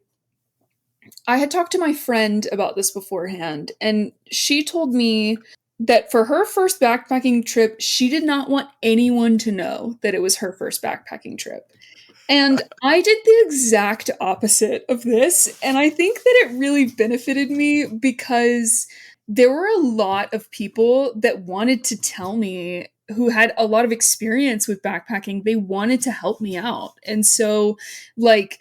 I had talked to my friend about this beforehand, and she told me that for her first backpacking trip, she did not want anyone to know that it was her first backpacking trip. And I did the exact opposite of this, and I think that it really benefited me because there were a lot of people that wanted to tell me who had a lot of experience with backpacking. They wanted to help me out. And so like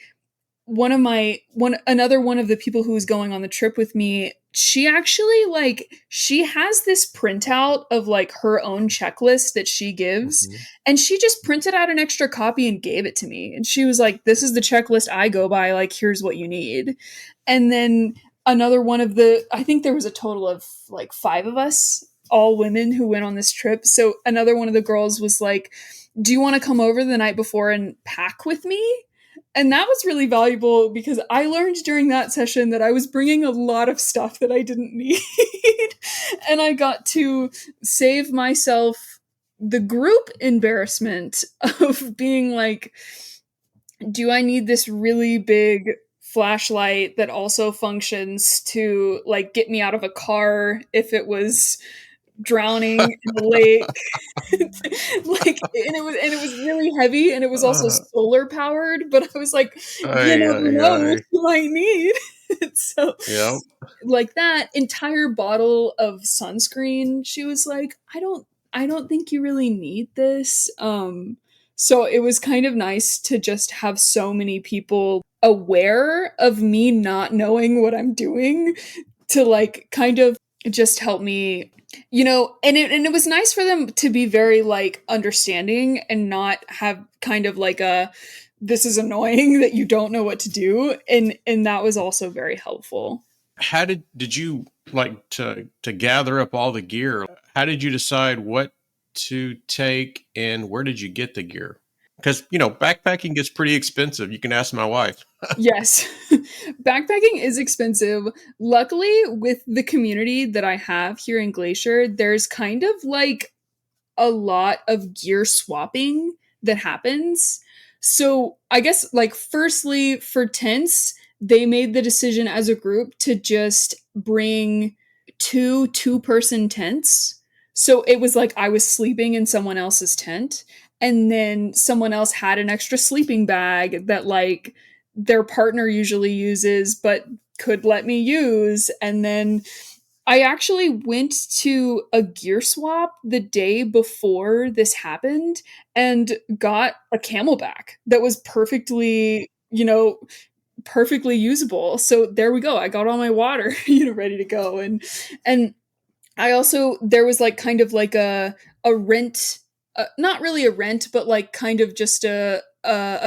one of the people who was going on the trip with me, she actually she has this printout of like her own checklist that she gives, Mhm. and she just printed out an extra copy and gave it to me, and she was like, this is the checklist I go by, like here's what you need. And then another one of the I think there was a total of like 5 of us, all women, who went on this trip. So another one of the girls was like, do you want to come over the night before and pack with me? And that was really valuable because I learned during that session that I was bringing a lot of stuff that I didn't need. And I got to save myself the group embarrassment of being like, do I need this really big flashlight that also functions to like get me out of a car if it was drowning in the lake? And it was really heavy, and it was also Uh, solar powered, but I was like, you ay, never ay, know ay. what you might need. So Yeah. like that entire bottle of sunscreen, she was like, I don't think you really need this. So it was kind of nice to just have so many people aware of me not knowing what I'm doing to like kind of just help me, and it was nice for them to be very like understanding and not have kind of like a, this is annoying that you don't know what to do, and that was also very helpful. How did you like to gather up all the gear? How did you decide what to take and where did you get the gear? Because backpacking gets pretty expensive. You can ask my wife. Yes. Backpacking is expensive. Luckily, with the community that I have here in Glacier, there's kind of like a lot of gear swapping that happens. So, I guess, like, firstly, for tents, they made the decision as a group to just bring two-person tents. So it was like I was sleeping in someone else's tent, and then someone else had an extra sleeping bag that, like, their partner usually uses but could let me use. And then I actually went to a gear swap the day before this happened and got a camelback that was perfectly usable. So there we go. I got all my water, ready to go. And I also, there was like kind of like a rent, not really a rent, but like kind of just a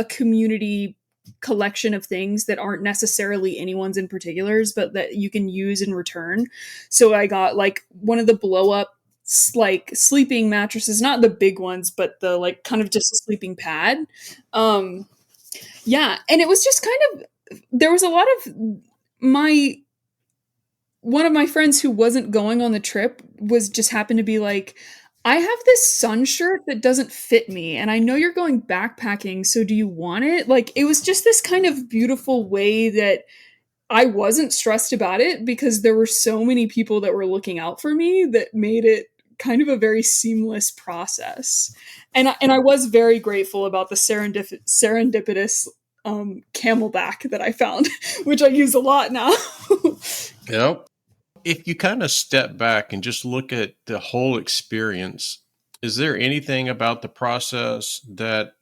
community collection of things that aren't necessarily anyone's in particulars, but that you can use in return. So I got like one of the blow up like sleeping mattresses, not the big ones, but the like kind of just a sleeping pad. Um, yeah, and it was just kind of, there was a lot of my one of my friends who wasn't going on the trip was just happened to be like, I have this sun shirt that doesn't fit me, and I know you're going backpacking, so do you want it? Like, it was just this kind of beautiful way that I wasn't stressed about it because there were so many people that were looking out for me that made it kind of a very seamless process. And I was very grateful about the serendipitous camelback that I found, which I use a lot now. Yep. If you kind of step back and just look at the whole experience, is there anything about the process that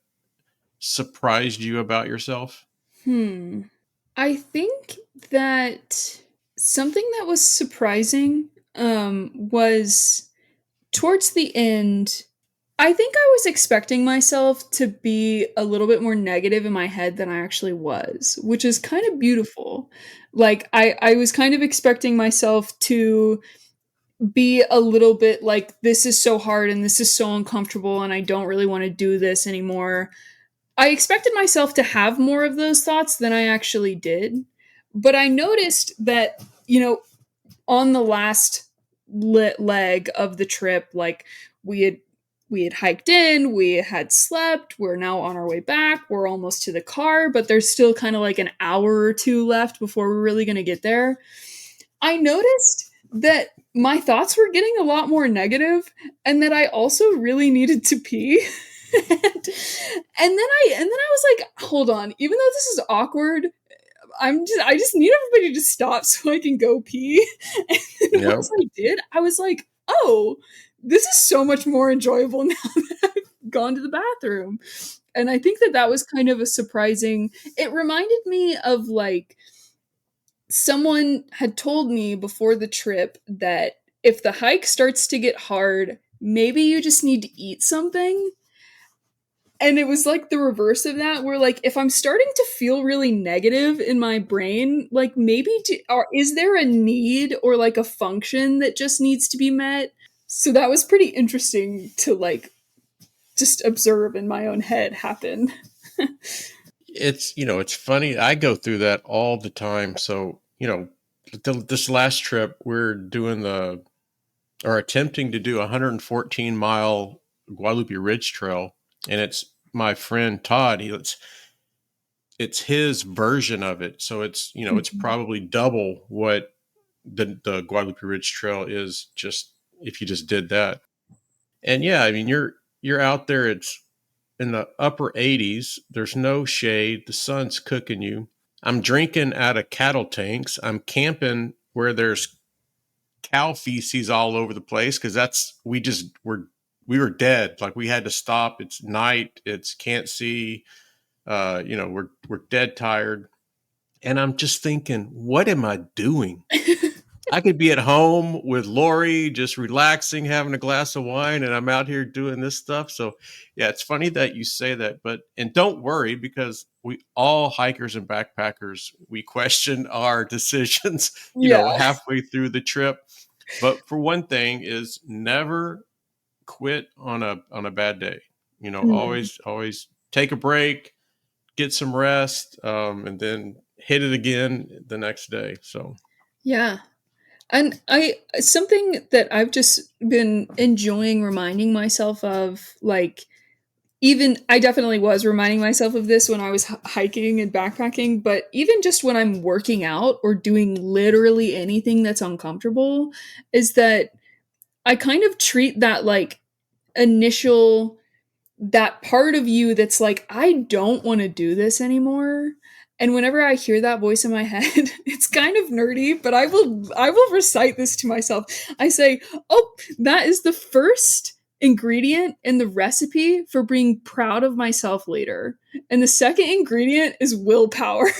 surprised you about yourself? Hmm. I think that something that was surprising was towards the end. I think I was expecting myself to be a little bit more negative in my head than I actually was, which is kind of beautiful. Like I was kind of expecting myself to be a little bit like, this is so hard and this is so uncomfortable and I don't really want to do this anymore. I expected myself to have more of those thoughts than I actually did. But I noticed that, on the last leg of the trip, like we had we had hiked in, we had slept, we're now on our way back, we're almost to the car, but there's still kind of like an hour or two left before we're really going to get there. I noticed that my thoughts were getting a lot more negative and that I also really needed to pee. And then I was like, hold on, even though this is awkward, I just need everybody to stop so I can go pee. And then once Yep. I did, I was like, oh, this is so much more enjoyable now that I've gone to the bathroom. And I think that that was kind of a surprising. It reminded me of like someone had told me before the trip that if the hike starts to get hard, maybe you just need to eat something. And it was like the reverse of that, where like if I'm starting to feel really negative in my brain, like maybe is there a need or like a function that just needs to be met? So that was pretty interesting to like just observe in my own head happen. It's funny. I go through that all the time. So, this last trip, we're doing or attempting to do a 114-mile Guadalupe Ridge Trail. And it's my friend Todd. It's his version of it. So it's Mhm. probably double what the Guadalupe Ridge Trail is, just if you just did that. And yeah, I mean, you're out there. It's in the upper 80s. There's no shade. The sun's cooking you. I'm drinking out of cattle tanks. I'm camping where there's cow feces all over the place because we were dead. Like we had to stop. It's night. It's can't see. We're dead tired. And I'm just thinking, what am I doing? I could be at home with Lori, just relaxing, having a glass of wine, and I'm out here doing this stuff. So, yeah, it's funny that you say that, and don't worry because we all hikers and backpackers, we question our decisions, Yeah. halfway through the trip. But for one thing, is never quit on a bad day. Mm. Always take a break, get some rest, and then hit it again the next day. So, Yeah. And I something that I've just been enjoying reminding myself of, like, even I definitely was reminding myself of this when I was hiking and backpacking, but even just when I'm working out or doing literally anything that's uncomfortable, is that I kind of treat that like initial that part of you that's like, I don't want to do this anymore. And whenever I hear that voice in my head, it's kind of nerdy, but I will recite this to myself. I say, "Oh, that is the first ingredient in the recipe for being proud of myself later. And the second ingredient is willpower."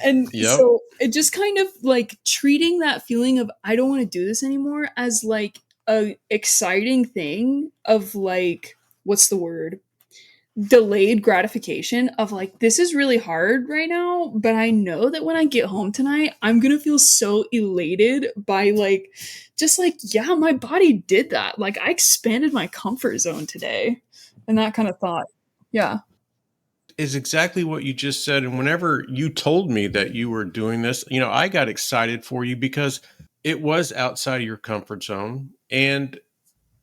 And yep, so it just kind of like treating that feeling of I don't want to do this anymore as like a exciting thing of like, what's the word, delayed gratification of like, this is really hard right now, but I know that when I get home tonight I'm gonna feel so elated by like, just like, yeah, my body did that, like I expanded my comfort zone today, and that kind of thought. Yeah. is exactly what you just said. And whenever you told me that you were doing this, I got excited for you because it was outside of your comfort zone. And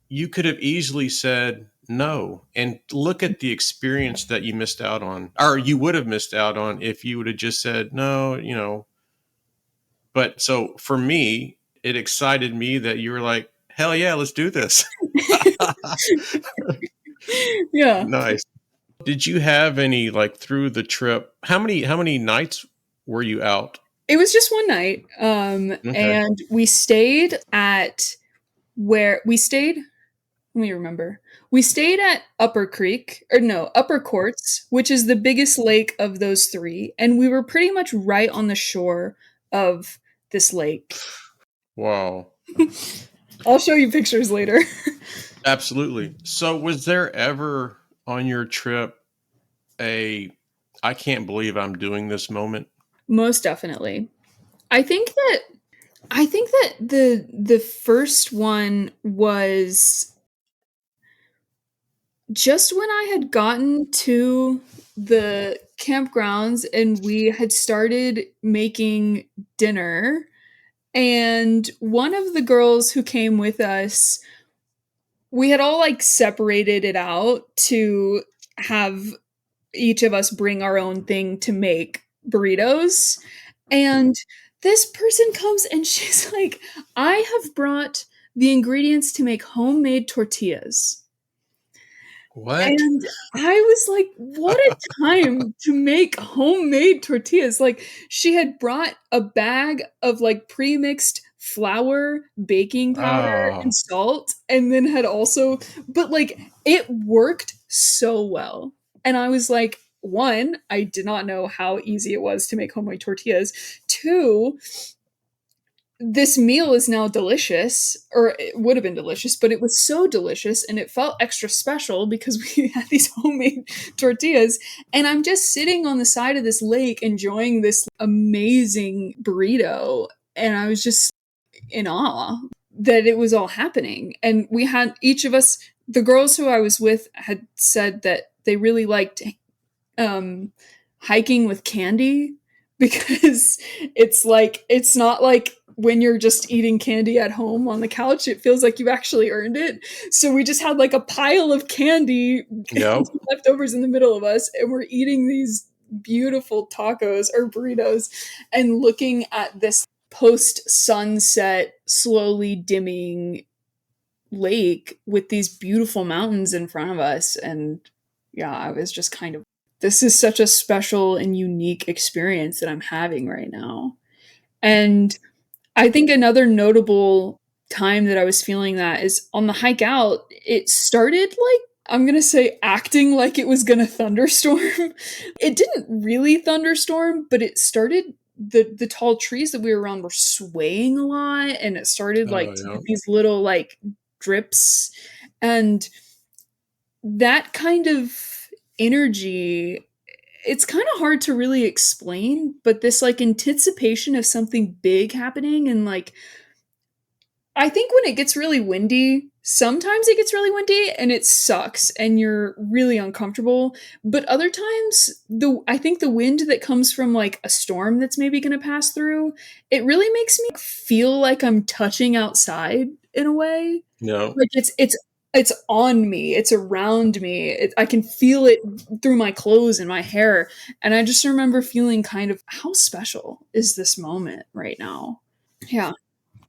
you could have easily said no. And look at the experience that you missed out on, or you would have missed out on if you would have just said no. But so for me, it excited me that you were like, hell yeah, let's do this. Yeah. Nice. Did you have any like through the trip? How many nights were you out? It was just one night, Okay. and we stayed at where we stayed. Let me remember. We stayed at Upper Creek, or no, Upper Courts, which is the biggest lake of those three, and we were pretty much right on the shore of this lake. Wow. I'll show you pictures later. Absolutely. So, was there ever on your trip a I can't believe I'm doing this moment? Most definitely. I think that the first one was just when I had gotten to the campgrounds and we had started making dinner, and one of the girls who came with us, we had all like separated it out to have each of us bring our own thing to make burritos. And this person comes and she's like, I have brought the ingredients to make homemade tortillas. What? And I was like, what a time to make homemade tortillas. Like, she had brought a bag of like pre-mixed flour, baking powder, Oh, and salt, and then had also, but like, it worked so well. And I was like, one, I did not know how easy it was to make homemade tortillas. Two, this meal is now delicious, or it would have been delicious, but it was so delicious and it felt extra special because we had these homemade tortillas. And I'm just sitting on the side of this lake enjoying this amazing burrito. And I was just in awe that it was all happening. And we had each of us, the girls who I was with, had said that they really liked um, hiking with candy because it's not like when you're just eating candy at home on the couch, it feels like you've actually earned it. So we just had like a pile of candy yep. leftovers in the middle of us, and we're eating these beautiful tacos or burritos and looking at this post sunset slowly dimming lake with these beautiful mountains in front of us. And yeah, I was just kind of, this is such a special and unique experience that I'm having right now. And I think another notable time that I was feeling that is on the hike out, it started like, I'm going to say acting like it was going to thunderstorm. It didn't really thunderstorm, but it started, the tall trees that we were around were swaying a lot, and it started like Oh, to yeah. get these little like drips. And that kind of energy, it's kind of hard to really explain, but this like anticipation of something big happening. And like, I think when it gets really windy, sometimes it gets really windy and it sucks and you're really uncomfortable. But other times, I think the wind that comes from like a storm that's maybe going to pass through, it really makes me feel like I'm touching outside in a way. No. Like it's on me, it's around me. I can feel it through my clothes and my hair. And I just remember feeling kind of, how special is this moment right now? Yeah.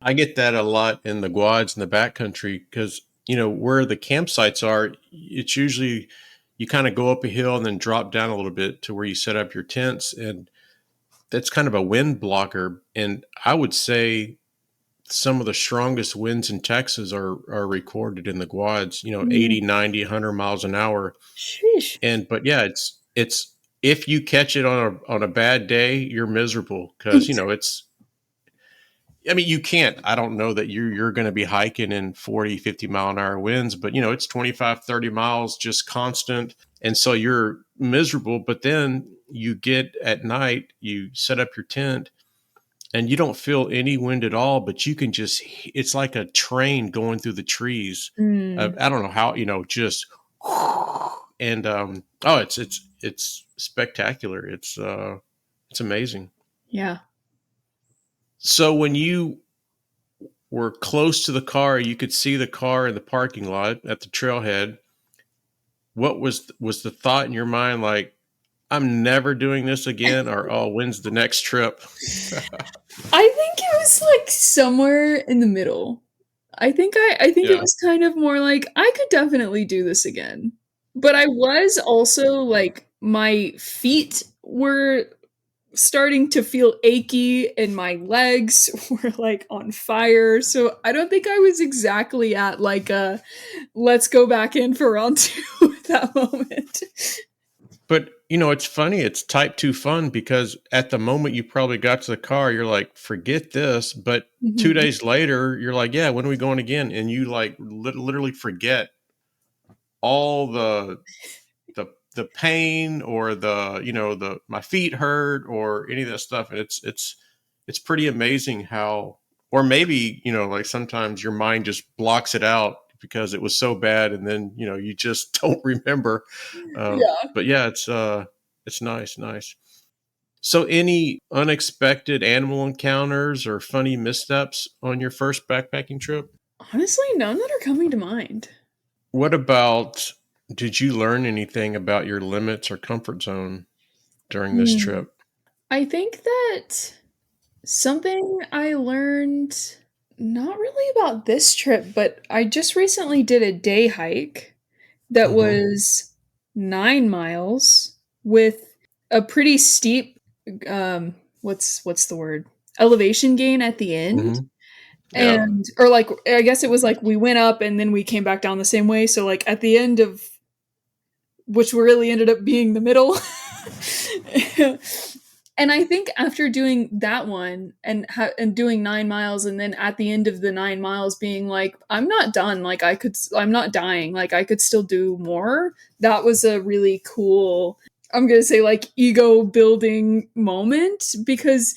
I get that a lot in the quads in the backcountry because, where the campsites are, it's usually you kind of go up a hill and then drop down a little bit to where you set up your tents. And that's kind of a wind blocker. And I would say some of the strongest winds in Texas are recorded in the quads, Mm. 80, 90, 100 miles an hour. Sheesh. But yeah, it's if you catch it on a bad day, you're miserable because, it's I mean, you can't. I don't know that you're going to be hiking in 40, 50 mile an hour winds, but it's 25, 30 miles just constant. And so you're miserable, but then you get at night, you set up your tent and you don't feel any wind at all, but you can just, it's like a train going through the trees. Mm. I don't know how, just, and, oh, it's spectacular. It's amazing. Yeah. So when you were close to the car, you could see the car in the parking lot at the trailhead. What was the thought in your mind like, I'm never doing this again, or oh, when's the next trip? I think it was like somewhere in the middle. I think it Yeah. was kind of more like I could definitely do this again. But I was also like my feet were starting to feel achy and my legs were like on fire. So I don't think I was exactly at like a let's go back in for round two at that moment. But it's funny. It's type 2 fun because at the moment you probably got to the car, you're like, "Forget this," but 2 Mhm. days later, you're like, "Yeah, when are we going again?" And you, like, literally forget all the the pain or the my feet hurt or any of that stuff. And it's pretty amazing how, or maybe, like sometimes your mind just blocks it out because it was so bad, and then you just don't remember. Yeah. But yeah, it's nice. So any unexpected animal encounters or funny missteps on your first backpacking trip? Honestly, none that are coming to mind. What about, did you learn anything about your limits or comfort zone during this Hmm. trip? I think that something I learned, not really about this trip, but I just recently did a day hike that Mhm, was 9 miles with a pretty steep, what's the word? Elevation gain at the end. mhm. Yeah. And or like I guess it was like we went up and then we came back down the same way. So like at the end of which really ended up being the middle. And I think after doing that one and doing 9 miles and then at the end of the 9 miles being like I'm not done, like I'm not dying, like I could still do more. That was a really cool, I'm going to say like ego building moment because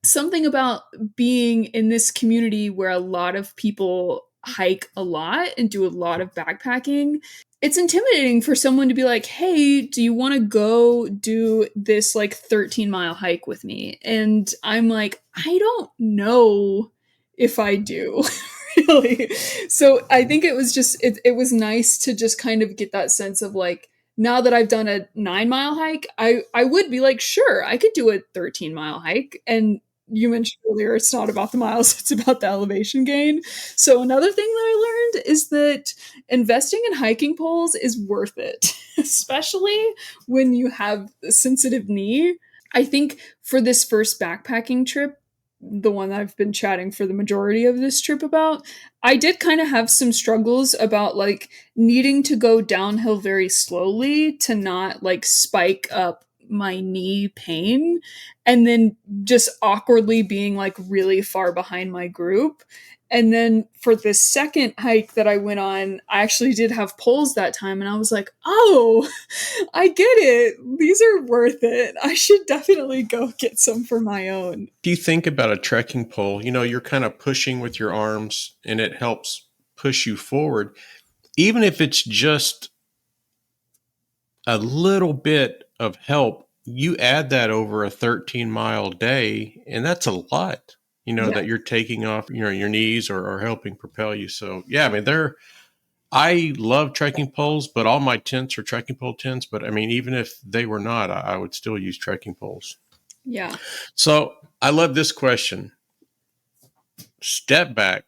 something about being in this community where a lot of people hike a lot and do a lot of backpacking, it's intimidating for someone to be like, "Hey, do you want to go do this like 13-mile hike with me?" And I'm like, "I don't know if I do." Really. So I think it was just it was nice to just kind of get that sense of like now that I've done a 9-mile hike, I would be like, "Sure, I could do a 13-mile hike." And you mentioned earlier it's not about the miles, it's about the elevation gain. So another thing that I learned is that investing in hiking poles is worth it, especially when you have a sensitive knee. I think for this first backpacking trip, the one that I've been chatting for the majority of this trip about, I did kind of have some struggles about like needing to go downhill very slowly to not like spike up my knee pain and then just awkwardly being like really far behind my group. And then for this second hike that I went on, I actually did have poles that time and I was like, "Oh, I get it. These are worth it. I should definitely go get some for my own." If you think about a trekking pole, you're kind of pushing with your arms and it helps push you forward. Even if it's just a little bit of help, you add that over a 13-mile day, and that's a lot, Yeah. that you're taking off, your knees or helping propel you. So, yeah, I mean, I love trekking poles, but all my tents are trekking pole tents. But I mean, even if they were not, I would still use trekking poles. Yeah. So I love this question. Step back,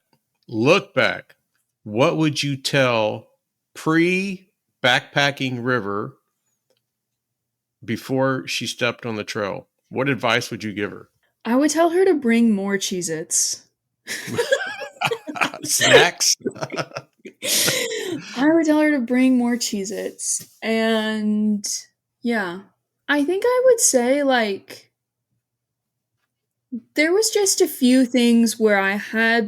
look back. What would you tell pre backpacking River before she stepped on the trail? What advice would you give her? I would tell her to bring more Cheez Its. Snacks? I would tell her to bring more Cheez Its. And yeah, I think I would say, like, there was just a few things where I had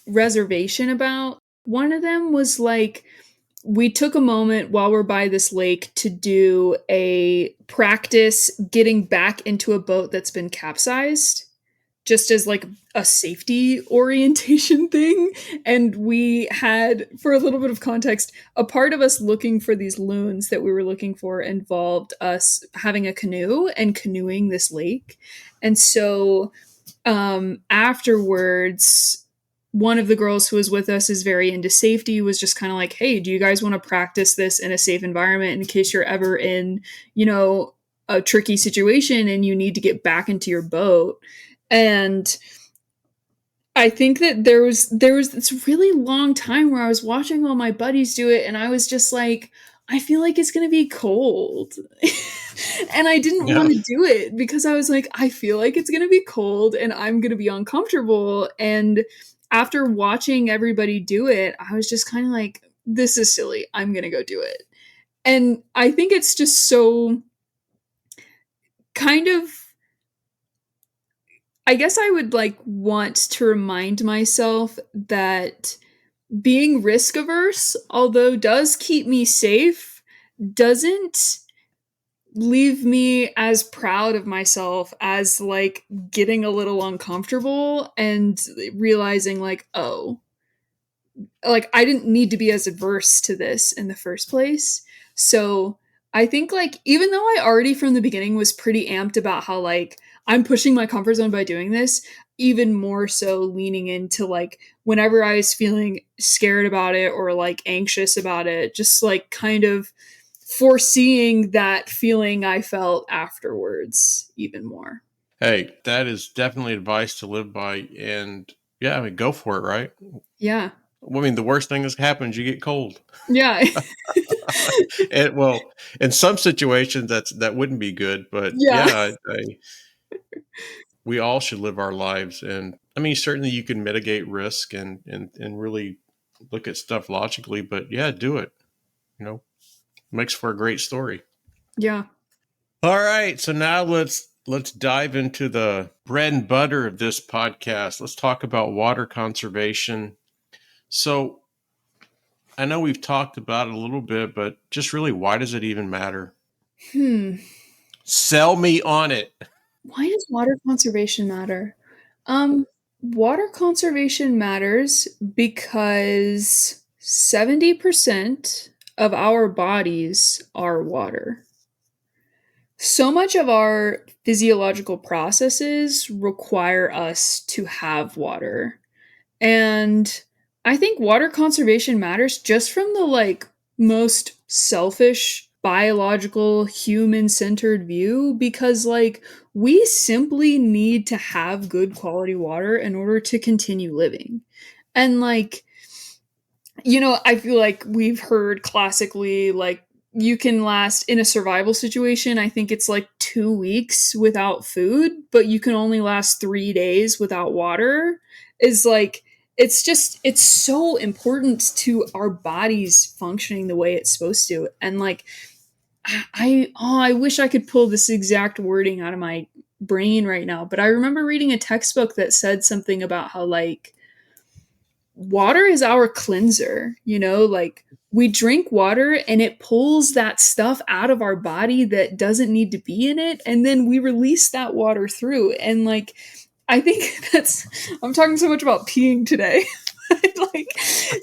reservation about. One of them was like, we took a moment while we're by this lake to do a practice getting back into a boat that's been capsized just as like a safety orientation thing. And we had, for a little bit of context, a part of us looking for these loons that we were looking for involved us having a canoe and canoeing this lake. And so afterwards, one of the girls who was with us is very into safety, was just kind of like, "Hey, do you guys want to practice this in a safe environment in case you're ever in, you know, a tricky situation and you need to get back into your boat?" And I think that there was this really long time where I was watching all my buddies do it and I was just like, I feel like it's going to be cold. And I didn't Yeah. want to do it because I was like, I feel like it's going to be cold and I'm going to be uncomfortable. And after watching everybody do it, I was just kind of like, this is silly. I'm going to go do it. And I think it's just so kind of, I guess I would like want to remind myself that being risk averse, although does keep me safe, doesn't leave me as proud of myself as like getting a little uncomfortable and realizing like, oh, like I didn't need to be as adverse to this in the first place. So I think like even though I already from the beginning was pretty amped about how like I'm pushing my comfort zone by doing this, even more so leaning into like whenever I was feeling scared about it or like anxious about it, just like kind of foreseeing that feeling I felt afterwards even more. Hey, that is definitely advice to live by. And yeah, I mean, go for it, right? Yeah. Well, I mean, the worst thing that happens, you get cold. Yeah. And well, in some situations, that wouldn't be good. But Yeah. yeah, we all should live our lives. And I mean, certainly you can mitigate risk and really look at stuff logically. But yeah, do it. You know, makes for a great story. Yeah. All right, so now let's dive into the bread and butter of this podcast. Let's talk about water conservation. So, I know we've talked about it a little bit, but just really why does it even matter? Hmm. Sell me on it. Why does water conservation matter? Water conservation matters because 70% of our bodies are water. So much of our physiological processes require us to have water. And I think water conservation matters just from the like most selfish, biological, human centered view because like we simply need to have good quality water in order to continue living. And like I feel like we've heard classically, like, you can last in a survival situation. I think it's like 2 weeks without food, but you can only last 3 days without water. Is like, it's so important to our bodies functioning the way it's supposed to. And like, I wish I could pull this exact wording out of my brain right now, but I remember reading a textbook that said something about how, like, water is our cleanser, like we drink water and it pulls that stuff out of our body that doesn't need to be in it and then we release that water through. And like I think that's I'm talking so much about peeing today. Like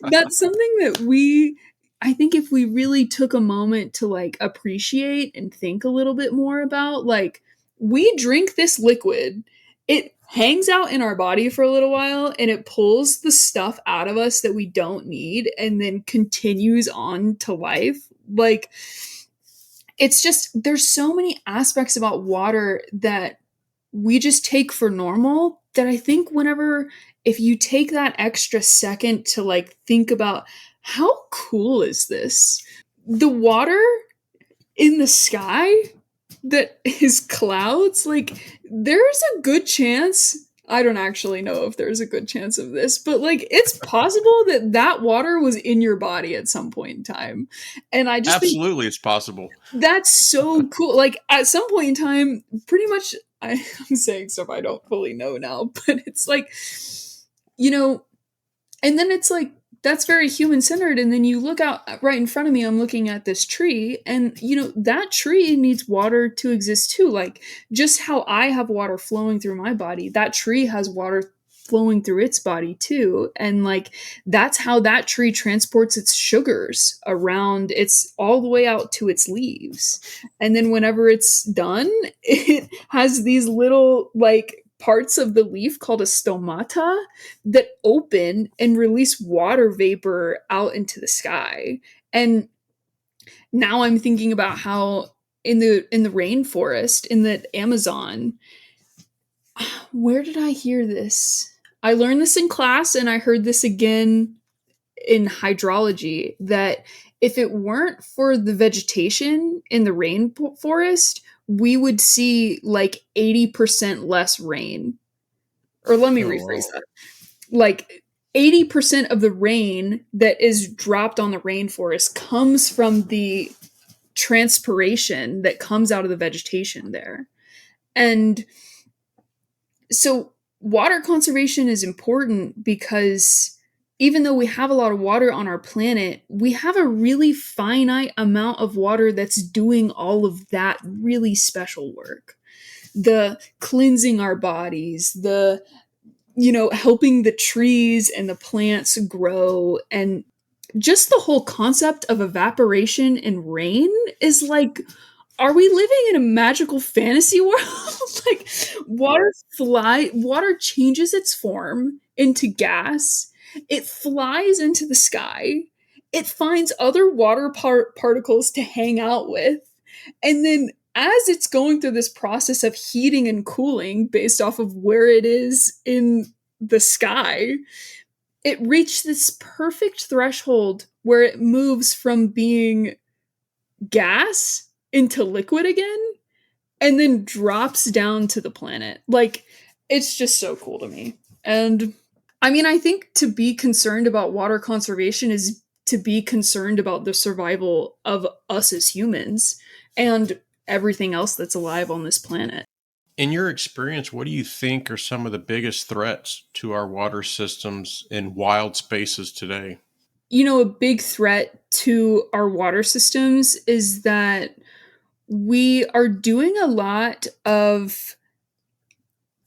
that's something that we I think if we really took a moment to like appreciate and think a little bit more about, like, we drink this liquid, it hangs out in our body for a little while and it pulls the stuff out of us that we don't need and then continues on to life. Like, it's just there's so many aspects about water that we just take for normal that I think whenever if you take that extra second to like think about how cool is this? The water in the sky that is clouds, like there's a good chance, I don't actually know if there's a good chance of this, but like it's possible that that water was in your body at some point in time. And I just think Absolutely, it's possible. that's so cool. Like at some point in time, pretty much I'm saying stuff I don't fully know now, but it's like, you know, and then it's like that's very human centered. And then you look out right in front of me, I'm looking at this tree, and that tree needs water to exist too. Like just how I have water flowing through my body, that tree has water flowing through its body too. And like that's how that tree transports its sugars around, it's all the way out to its leaves. And then whenever it's done, it has these little like parts of the leaf called a stomata that open and release water vapor out into the sky. And now I'm thinking about how in the rainforest, in the Amazon, where did I hear this? I learned this in class and I heard this again in hydrology, that if it weren't for the vegetation in the rainforest, we would see like 80% less rain. Or let me Oh rephrase wow. that. Like 80% of the rain that is dropped on the rainforest comes from the transpiration that comes out of the vegetation there. And so water conservation is important because even though we have a lot of water on our planet, we have a really finite amount of water that's doing all of that really special work. The cleansing our bodies, the helping the trees and the plants grow, and just the whole concept of evaporation and rain is like, are we living in a magical fantasy world? Like, water changes its form into gas, it flies into the sky, it finds other particles to hang out with, and then as it's going through this process of heating and cooling based off of where it is in the sky, it reached this perfect threshold where it moves from being gas into liquid again and then drops down to the planet. Like, it's just so cool to me. And I mean, I think to be concerned about water conservation is to be concerned about the survival of us as humans and everything else that's alive on this planet. In your experience, what do you think are some of the biggest threats to our water systems in wild spaces today? A big threat to our water systems is that we are doing a lot of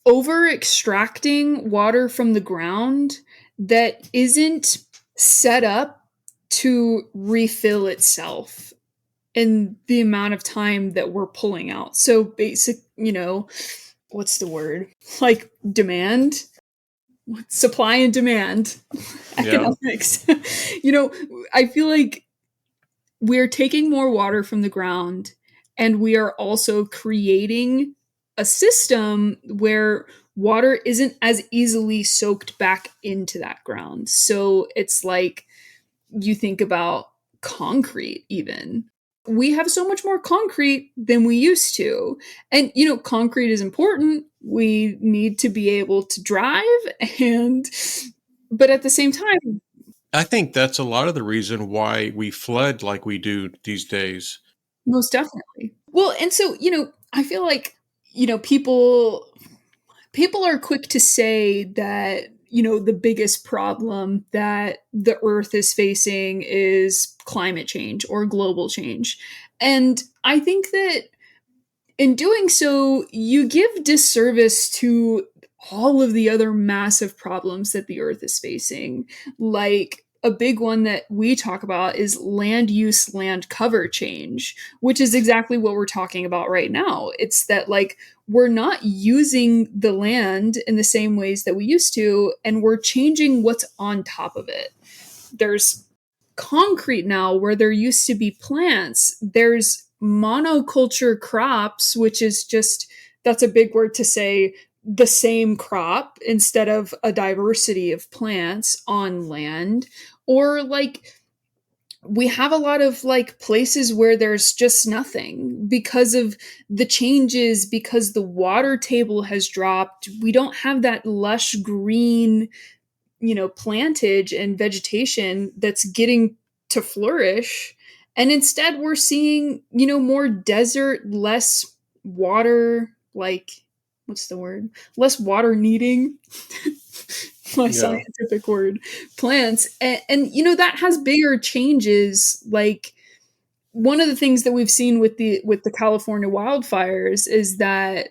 over extracting water from the ground that isn't set up to refill itself in the amount of time that we're pulling out. So basic, what's the word? Like demand, supply and demand, Yeah. economics. I feel like we're taking more water from the ground and we are also creating a system where water isn't as easily soaked back into that ground. So it's like you think about concrete, even. We have so much more concrete than we used to. And, concrete is important. We need to be able to drive but at the same time, I think that's a lot of the reason why we flood like we do these days. most definitely. Well, and so, I feel like, people are quick to say that, the biggest problem that the earth is facing is climate change or global change. And I think that in doing so, you give disservice to all of the other massive problems that the earth is facing. Like, a big one that we talk about is land use, land cover change, which is exactly what we're talking about right now. It's that, like, we're not using the land in the same ways that we used to, and we're changing what's on top of it. There's concrete now where there used to be plants. There's monoculture crops, which is just, that's a big word to say, the same crop instead of a diversity of plants on land. Or like, we have a lot of like places where there's just nothing because of the changes, because the water table has dropped. We don't have that lush green, plantage and vegetation that's getting to flourish. And instead, we're seeing, more desert, less water, like, what's the word? Less water needing, my Yeah. scientific word, plants. And, that has bigger changes. Like, one of the things that we've seen with the California wildfires is that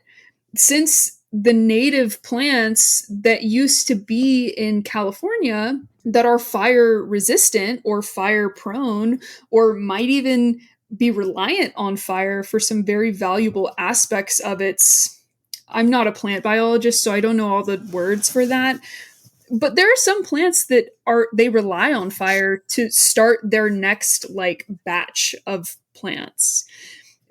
since the native plants that used to be in California that are fire resistant or fire prone or might even be reliant on fire for some very valuable aspects of its, I'm not a plant biologist, so I don't know all the words for that, but there are some plants that they rely on fire to start their next like batch of plants.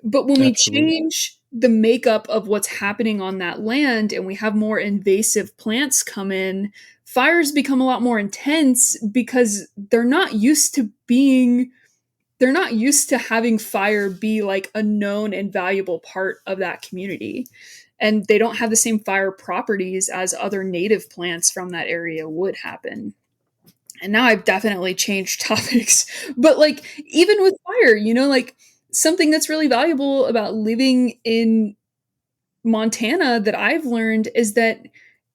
But when we Absolutely. change the makeup of what's happening on that land and we have more invasive plants come in, fires become a lot more intense because they're not used to having fire be like a known and valuable part of that community. And they don't have the same fire properties as other native plants from that area would happen. And now I've definitely changed topics. But like, even with fire, like, something that's really valuable about living in Montana that I've learned is that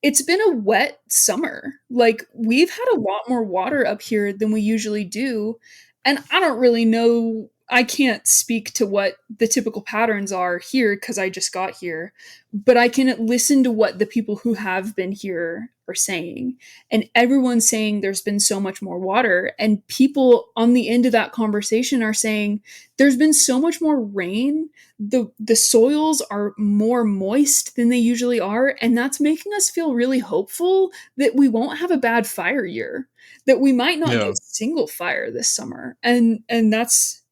it's been a wet summer. Like, we've had a lot more water up here than we usually do, and I don't really know, I can't speak to what the typical patterns are here because I just got here, but I can listen to what the people who have been here are saying. And everyone's saying there's been so much more water, and people on the end of that conversation are saying there's been so much more rain, the soils are more moist than they usually are, and that's making us feel really hopeful that we won't have a bad fire year, that we might not get Yeah. a single fire this summer, and that's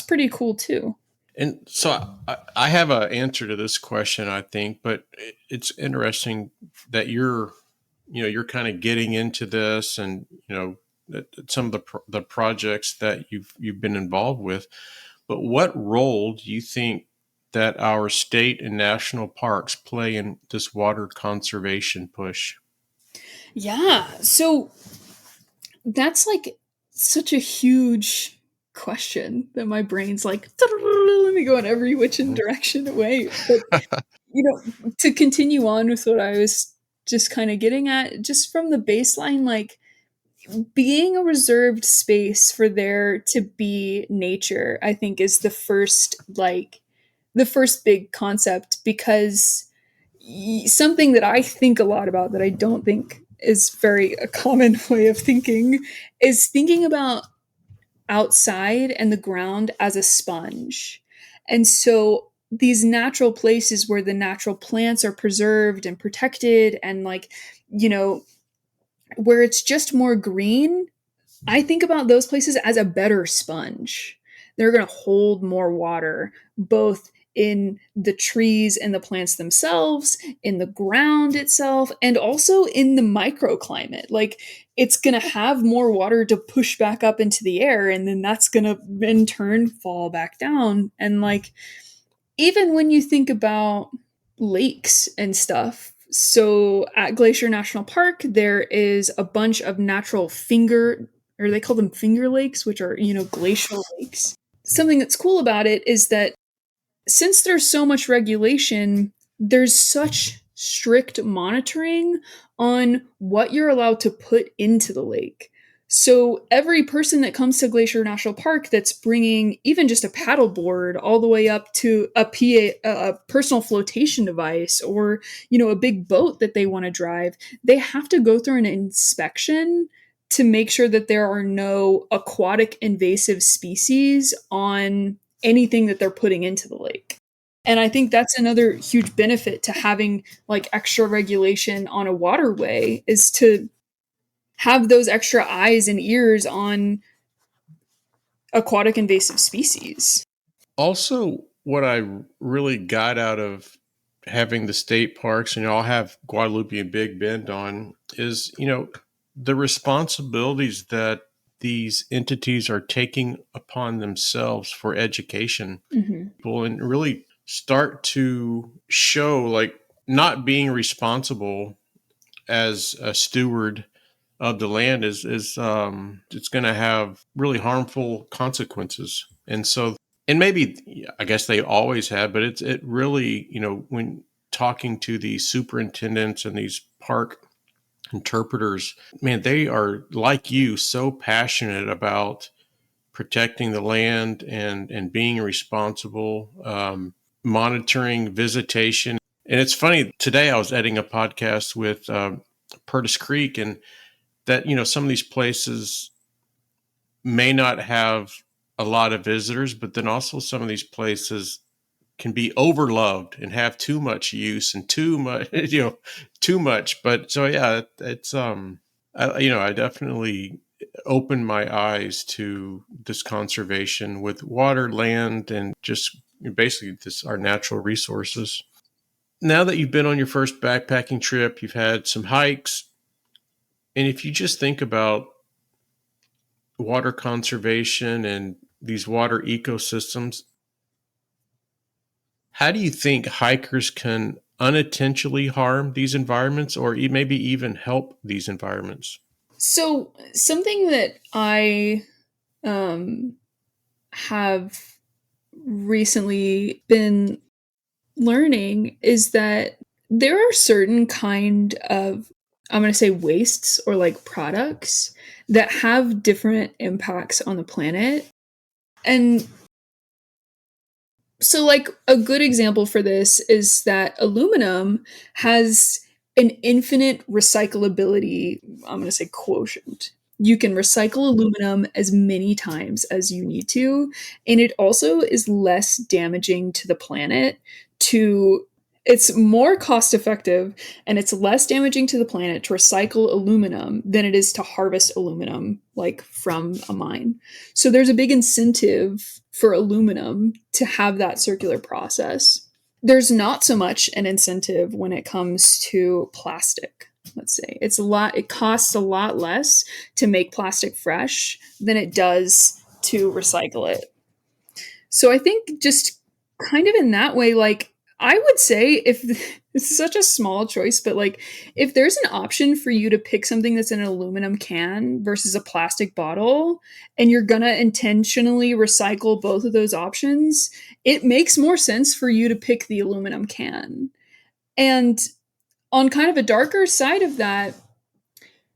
pretty cool too. And so I have an answer to this question, I think, but it's interesting that you're kind of getting into this, and some of the projects that you've been involved with. But what role do you think that our state and national parks play in this water conservation push? Yeah, so that's like such a huge question that my brain's like, let me go in every which Mhm. direction away. But to continue on with what I was just kind of getting at, just from the baseline, like, being a reserved space for there to be nature, I think is the first big concept, because something that I think a lot about that I don't think is very a common way of thinking is thinking about outside and the ground as a sponge. And so these natural places where the natural plants are preserved and protected, and like, you know, where it's just more green, I think about those places as a better sponge. They're going to hold more water, both in the trees and the plants themselves, in the ground itself, and also in the microclimate. Like, it's going to have more water to push back up into the air, and then that's going to in turn fall back down. And like, even when you think about lakes and stuff, so at Glacier National Park, there is a bunch of natural finger, or they call them finger lakes, which are, glacial lakes. Something that's cool about it is that since there's so much regulation, there's such strict monitoring on what you're allowed to put into the lake. So every person that comes to Glacier National Park that's bringing even just a paddleboard all the way up to a personal flotation device, or a big boat that they want to drive, they have to go through an inspection to make sure that there are no aquatic invasive species on anything that they're putting into the lake. And I think that's another huge benefit to having like extra regulation on a waterway, is to have those extra eyes and ears on aquatic invasive species. Also, what I really got out of having the state parks, and I'll have Guadalupe and Big Bend on, is the responsibilities that these entities are taking upon themselves for education, Mhm. and really start to show like not being responsible as a steward of the land is it's going to have really harmful consequences. And so, and maybe I guess they always have, but it really, when talking to these superintendents and these park interpreters, man, they are like you, so passionate about protecting the land and being responsible, monitoring visitation. And it's funny, today I was editing a podcast with Purtis Creek, and that some of these places may not have a lot of visitors, but then also some of these places can be overloved and have too much use and too much too much. But so yeah, it's I definitely opened my eyes to this conservation with water, land, and just basically this our natural resources. Now that you've been on your first backpacking trip, you've had some hikes, and if you just think about water conservation and these water ecosystems, how do you think hikers can unintentionally harm these environments, or maybe even help these environments? So something that I have recently been learning is that there are certain kind of, I'm going to say, wastes or like products that have different impacts on the planet. And so, like, a good example for this is that aluminum has an infinite recyclability, I'm going to say, quotient. You can recycle aluminum as many times as you need to, and it also is less damaging to the planet to it's more cost effective and it's less damaging to the planet to recycle aluminum than it is to harvest aluminum like from a mine. So there's a big incentive for aluminum to have that circular process. There's not so much an incentive when it comes to plastic. Let's say it costs a lot less to make plastic fresh than it does to recycle it. So I think just kind of in that way, like I would say if it's such a small choice, but like if there's an option for you to pick something that's in an aluminum can versus a plastic bottle, and you're gonna intentionally recycle both of those options, it makes more sense for you to pick the aluminum can. And on kind of a darker side of that,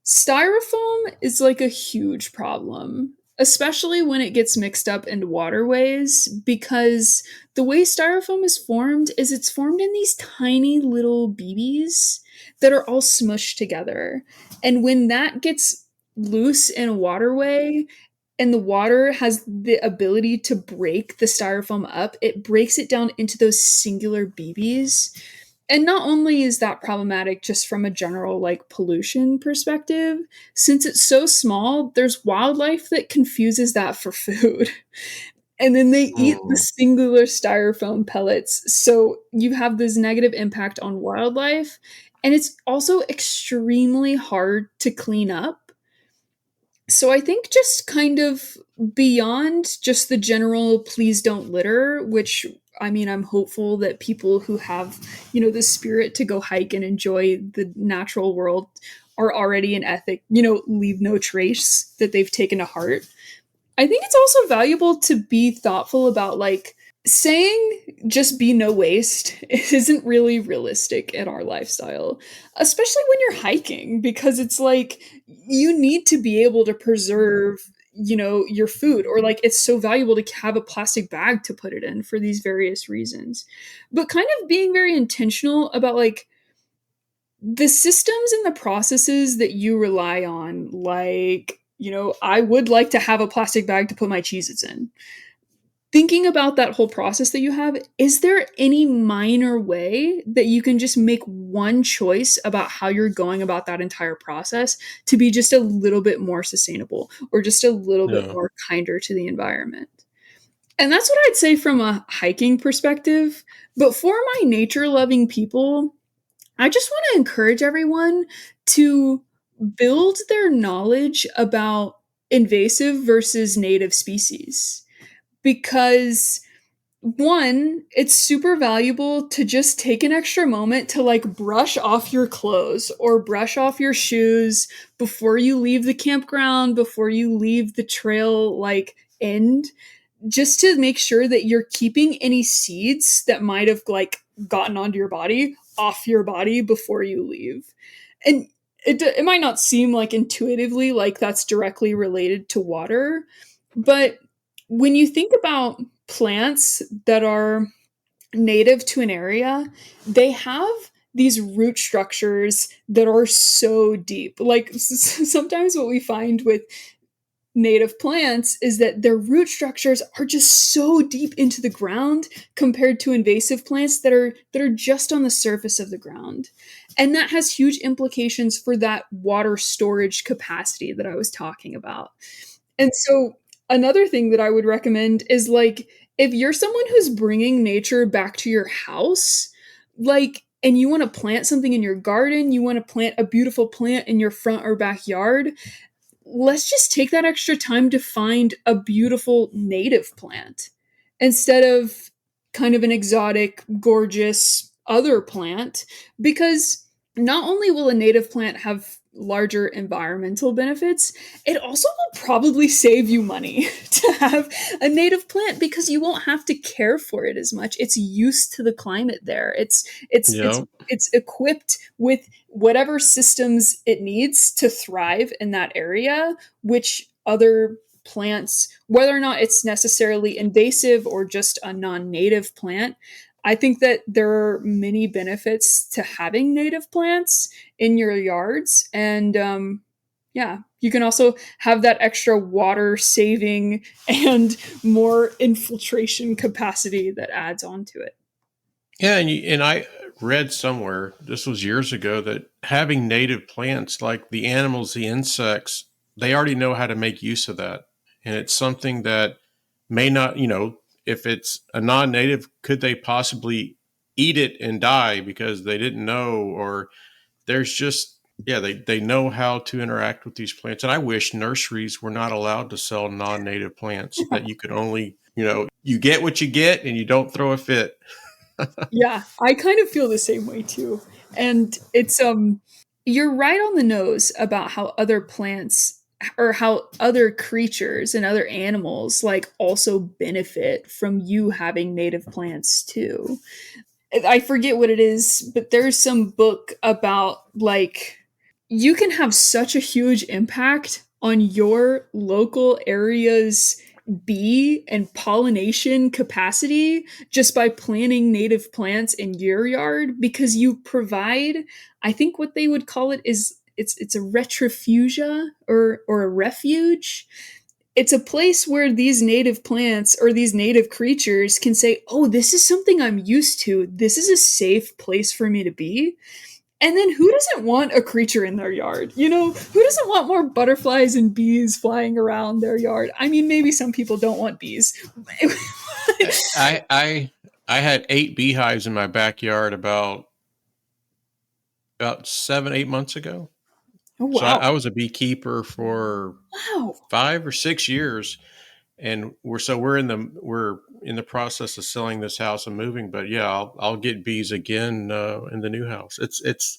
styrofoam is like a huge problem, especially when it gets mixed up into waterways, because the way styrofoam is formed is it's formed in these tiny little BBs that are all smushed together. And when that gets loose in a waterway, and the water has the ability to break the styrofoam up, it breaks it down into those singular BBs. And not only is that problematic just from a general like pollution perspective, since it's so small, there's wildlife that confuses that for food. And then they eat the Mm. singular styrofoam pellets. So you have this negative impact on wildlife. And it's also extremely hard to clean up. So I think just kind of beyond just the general please don't litter, which I mean, I'm hopeful that people who have, the spirit to go hike and enjoy the natural world are already an ethic, leave no trace that they've taken to heart. I think it's also valuable to be thoughtful about like saying just be no waste isn't really realistic in our lifestyle, especially when you're hiking, because it's like you need to be able to preserve, your food, or like it's so valuable to have a plastic bag to put it in for these various reasons. But kind of being very intentional about like the systems and the processes that you rely on, like, I would like to have a plastic bag to put my Cheez-Its in. Thinking about that whole process that you have, is there any minor way that you can just make one choice about how you're going about that entire process to be just a little bit more sustainable or just a little bit Yeah. more kinder to the environment? And that's what I'd say from a hiking perspective. But for my nature loving people, I just want to encourage everyone to build their knowledge about invasive versus native species, because one, it's super valuable to just take an extra moment to like brush off your clothes or brush off your shoes before you leave the campground, before you leave the trail like end, just to make sure that you're keeping any seeds that might have like gotten onto your body off your body before you leave. And it might not seem like intuitively like that's directly related to water, but when you think about plants that are native to an area, they have these root structures that are so deep. Like sometimes what we find with native plants is that their root structures are just so deep into the ground compared to invasive plants that are just on the surface of the ground. And that has huge implications for that water storage capacity that I was talking about. And so another thing that I would recommend is like if you're someone who's bringing nature back to your house, like and you want to plant something in your garden, you want to plant a beautiful plant in your front or backyard, let's just take that extra time to find a beautiful native plant instead of kind of an exotic, gorgeous other plant, because not only will a native plant have larger environmental benefits, it also will probably save you money to have a native plant because you won't have to care for it as much. It's used to the climate there. Yeah. It's equipped with whatever systems it needs to thrive in that area, which other plants, whether or not it's necessarily invasive or just a non-native plant, I think that there are many benefits to having native plants in your yards. And yeah, you can also have that extra water saving and more infiltration capacity that adds on to it. Yeah, and I read somewhere, this was years ago, that having native plants, like the animals, the insects, they already know how to make use of that. And it's something that may not, if it's a non-native, could they possibly eat it and die because they didn't know? Or there's just, yeah, they know how to interact with these plants. And I wish nurseries were not allowed to sell non-native plants, that you could only, you get what you get and you don't throw a fit. Yeah, I kind of feel the same way too. And it's you're right on the nose about how other plants or how other creatures and other animals like also benefit from you having native plants too. I forget what it is, but there's some book about like you can have such a huge impact on your local area's bee and pollination capacity just by planting native plants in your yard because you provide, I think what they would call it is it's a retrofugia or a refuge. It's a place where these native plants or these native creatures can say, "Oh, this is something I'm used to. This is a safe place for me to be." And then who doesn't want a creature in their yard? You know, who doesn't want more butterflies and bees flying around their yard? I mean, maybe some people don't want bees. I had 8 beehives in my backyard about 7-8 months ago. Oh, So wow. I was a beekeeper for Wow. 5 or 6 years, and we're in the process of selling this house and moving. But yeah, I'll get bees again in the new house. It's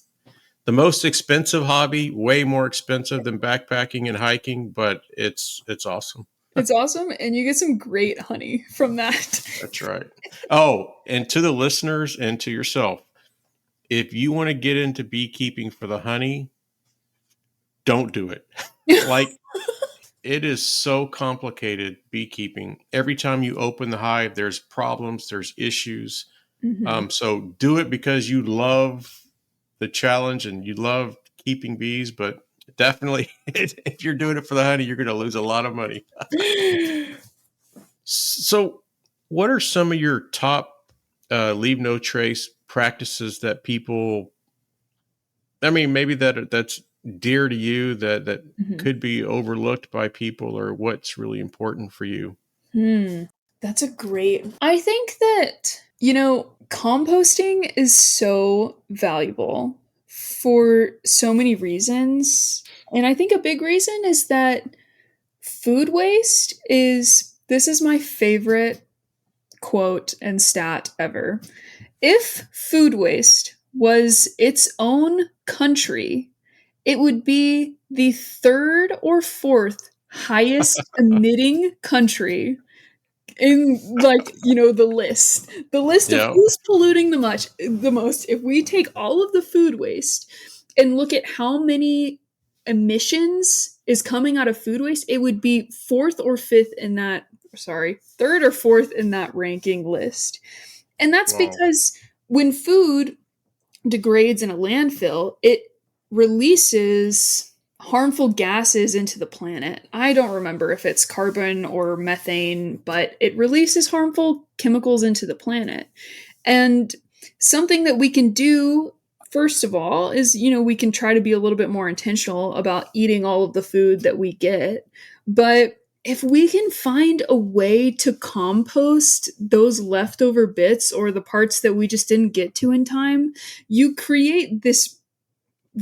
the most expensive hobby, way more expensive than backpacking and hiking, but it's awesome. It's awesome. And you get some great honey from that. That's right. Oh, and to the listeners and to yourself, if you want to get into beekeeping for the honey, don't do it. Like, it is so complicated beekeeping. Every time you open the hive, there's problems, there's issues. Mhm. So do it because you love the challenge and you love keeping bees, but definitely if you're doing it for the honey, you're going to lose a lot of money. So, what are some of your top leave no trace practices that people? I mean, maybe that's dear to you that Mhm. could be overlooked by people, or what's really important for you. Hmm. That's a great. I think that, composting is so valuable for so many reasons. And I think a big reason is that food waste is this is my favorite quote and stat ever. If food waste was its own country, it would be the third or fourth highest emitting country in like the list of Yeah. who's polluting the most. If we take all of the food waste and look at how many emissions is coming out of food waste, it would be fourth or fifth in that, sorry, third or fourth in that ranking list. And that's Wow. because when food degrades in a landfill, it releases harmful gases into the planet. I don't remember if it's carbon or methane, but it releases harmful chemicals into the planet. And something that we can do, first of all, is, we can try to be a little bit more intentional about eating all of the food that we get. But if we can find a way to compost those leftover bits or the parts that we just didn't get to in time, you create this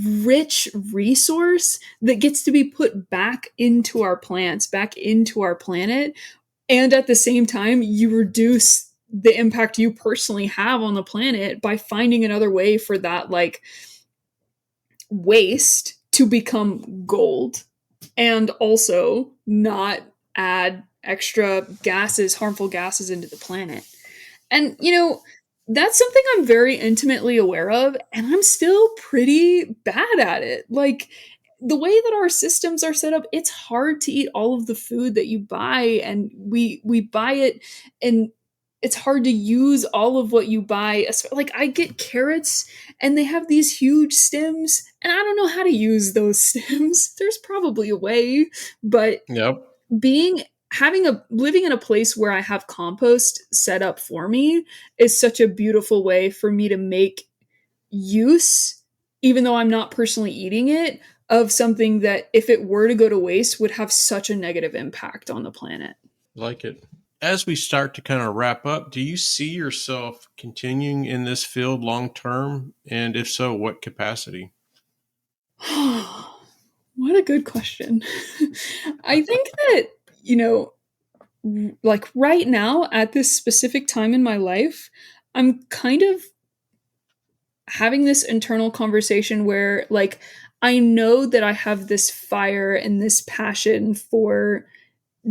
rich resource that gets to be put back into our plants, back into our planet. And at the same time, you reduce the impact you personally have on the planet by finding another way for that, like, waste to become gold and also not add extra gases, harmful gases into the planet. And, that's something I'm very intimately aware of, and I'm still pretty bad at it. Like, the way that our systems are set up, it's hard to eat all of the food that you buy, and we buy it, and it's hard to use all of what you buy. Like, I get carrots, and they have these huge stems, and I don't know how to use those stems. There's probably a way, but Yep. being having a living in a place where I have compost set up for me is such a beautiful way for me to make use, even though I'm not personally eating it, of something that if it were to go to waste would have such a negative impact on the planet. Like it. As we start to kind of wrap up, do you see yourself continuing in this field long term? And if so, what capacity? What a good question. I think that, you know, like right now at this specific time in my life, I'm kind of having this internal conversation where like I know that I have this fire and this passion for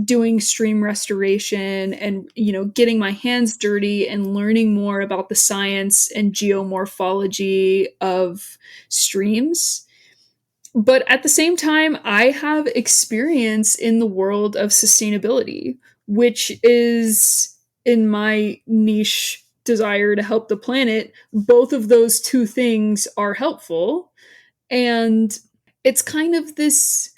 doing stream restoration and getting my hands dirty and learning more about the science and geomorphology of streams. But at the same time, I have experience in the world of sustainability, which is in my niche desire to help the planet. Both of those two things are helpful. And it's kind of this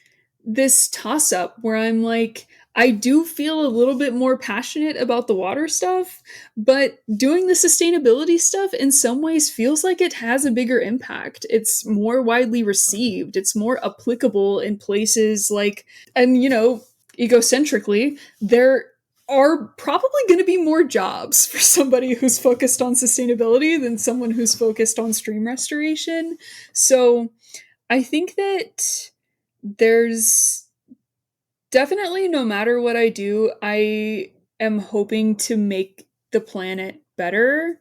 toss up where I'm like, I do feel a little bit more passionate about the water stuff, but doing the sustainability stuff in some ways feels like it has a bigger impact. It's more widely received, it's more applicable in places like, and egocentrically, there are probably going to be more jobs for somebody who's focused on sustainability than someone who's focused on stream restoration. So I think that there's definitely, no matter what I do, I am hoping to make the planet better.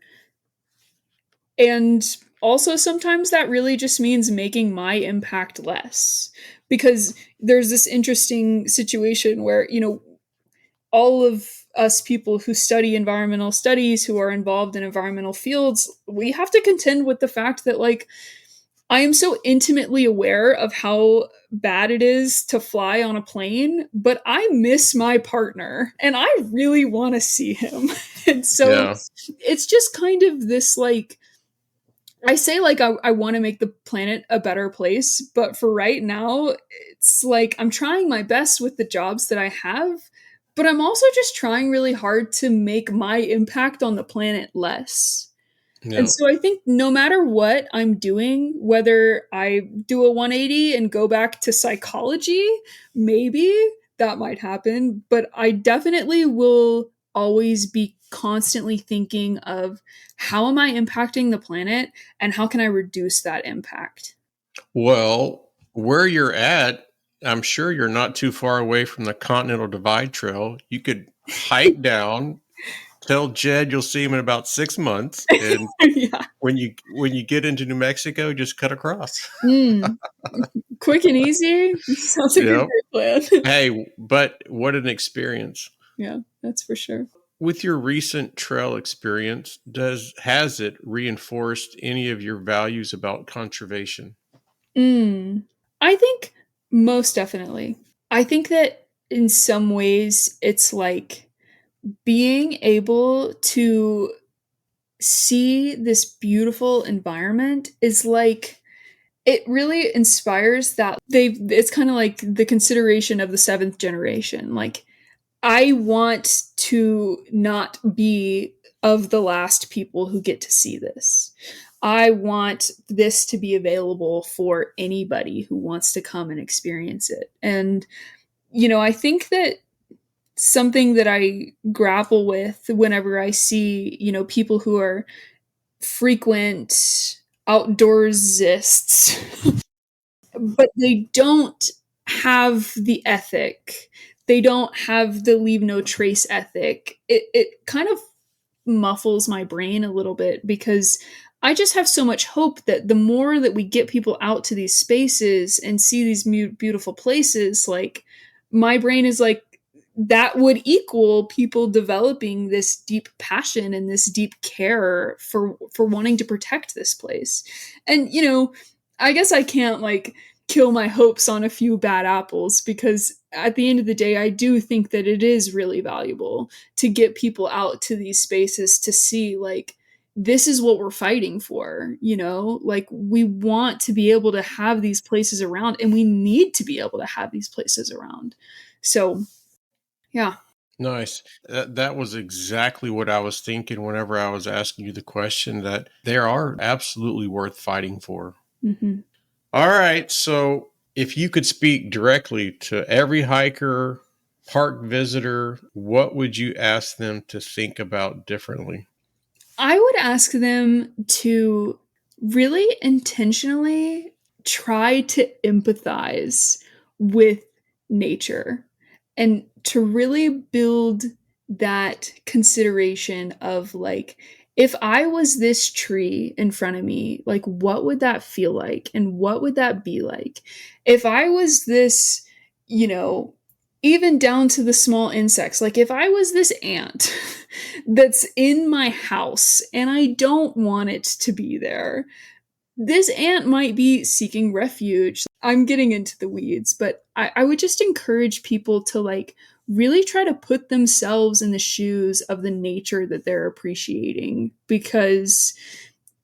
And also, sometimes that really just means making my impact less. Because there's this interesting situation where, all of us people who study environmental studies, who are involved in environmental fields, we have to contend with the fact that, like, I am so intimately aware of how bad it is to fly on a plane, but I miss my partner and I really want to see him. And so Yeah. it's just kind of this like, I say like I want to make the planet a better place, but for right now, it's like I'm trying my best with the jobs that I have, but I'm also just trying really hard to make my impact on the planet less. And Yeah. so I think no matter what I'm doing, whether I do a 180 and go back to psychology, maybe that might happen, but I definitely will always be constantly thinking of how am I impacting the planet and how can I reduce that impact? Well, where you're at, I'm sure you're not too far away from the Continental Divide Trail. You could hike down, tell Jed you'll see him in about 6 months, and Yeah. when you get into New Mexico, just cut across. Mm. Quick and easy. Sounds like a Yep. great plan. Hey, but what an experience. Yeah, that's for sure. With your recent trail experience, does has it reinforced any of your values about conservation? Mm. I think most definitely. I think that in some ways it's like being able to see this beautiful environment is like it really inspires that it's kind of like the consideration of the seventh generation. Like I want to not be of the last people who get to see this. I want this to be available for anybody who wants to come and experience it. And, I think that something that I grapple with whenever I see, people who are frequent outdoorsists, but they don't have the ethic. They don't have the leave no trace ethic. It kind of muffles my brain a little bit because I just have so much hope that the more that we get people out to these spaces and see these beautiful places, like my brain is like, that would equal people developing this deep passion and this deep care for wanting to protect this place. And I guess I can't like kill my hopes on a few bad apples, because at the end of the day I do think that it is really valuable to get people out to these spaces to see, like, this is what we're fighting for, like we want to be able to have these places around, and we need to be able to have these places around. So yeah. Nice. That was exactly what I was thinking whenever I was asking you the question, that they are absolutely worth fighting for. Hmm. All right. So, if you could speak directly to every hiker, park visitor, what would you ask them to think about differently? I would ask them to really intentionally try to empathize with nature, and to really build that consideration of, like, if I was this tree in front of me, like, what would that feel like? And what would that be like? If I was this, you know, even down to the small insects, like if I was this ant that's in my house and I don't want it to be there, this ant might be seeking refuge. I'm getting into the weeds, but I would just encourage people to like really try to put themselves in the shoes of the nature that they're appreciating, because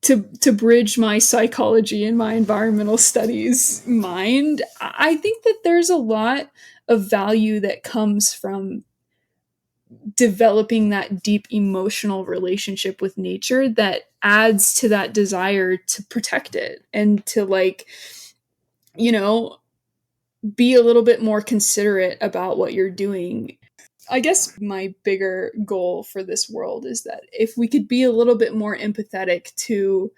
to bridge my psychology and my environmental studies mind, I think that there's a lot of value that comes from developing that deep emotional relationship with nature that adds to that desire to protect it and to, like, you know be a little bit more considerate about what you're doing. I guess my bigger goal for this world is that if we could be a little bit more empathetic to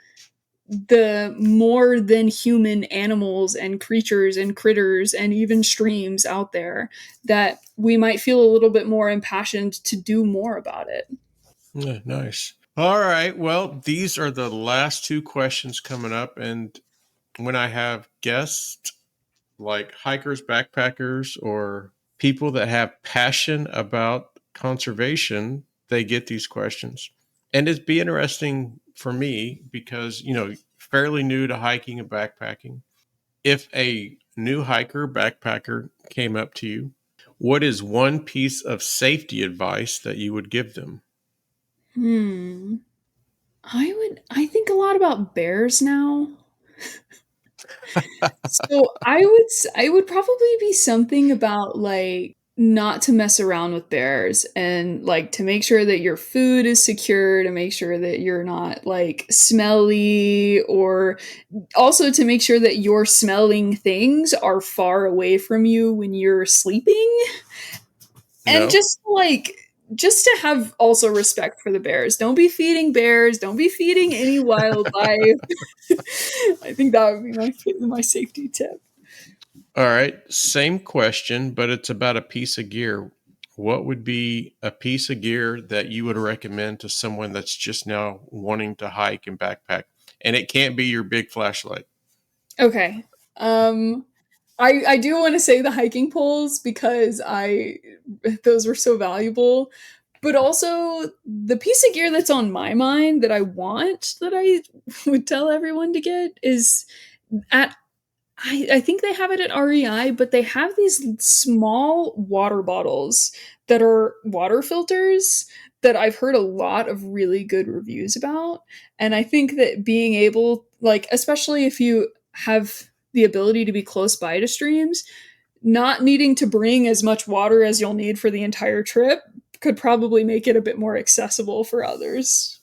the more than human animals and creatures and critters and even streams out there, that we might feel a little bit more impassioned to do more about it. Yeah, nice. All right. Well, these are the last two questions coming up. And when I have guests like hikers, backpackers, or people that have passion about conservation, they get these questions. And it'd be interesting for me because, fairly new to hiking and backpacking. If a new hiker, backpacker came up to you, what is one piece of safety advice that you would give them? Hmm. I think a lot about bears now. So I would probably be something about, like, not to mess around with bears, and like to make sure that your food is secure, to make sure that you're not like smelly, or also to make sure that your smelling things are far away from you when you're sleeping. And No? just to have also respect for the bears. Don't be feeding bears, don't be feeding any wildlife. I think that would be my safety tip. All right. Same question, but it's about a piece of gear. What would be a piece of gear that you would recommend to someone that's just now wanting to hike and backpack? And it can't be your big flashlight. Okay. Um I do want to say the hiking poles, because I those were so valuable. But also the piece of gear that's on my mind that I want, that I would tell everyone to get, is at I think they have it at REI, but they have these small water bottles that are water filters that I've heard a lot of really good reviews about. And I think that being able, like, especially if you have the ability to be close by to streams, not needing to bring as much water as you'll need for the entire trip could probably make it a bit more accessible for others.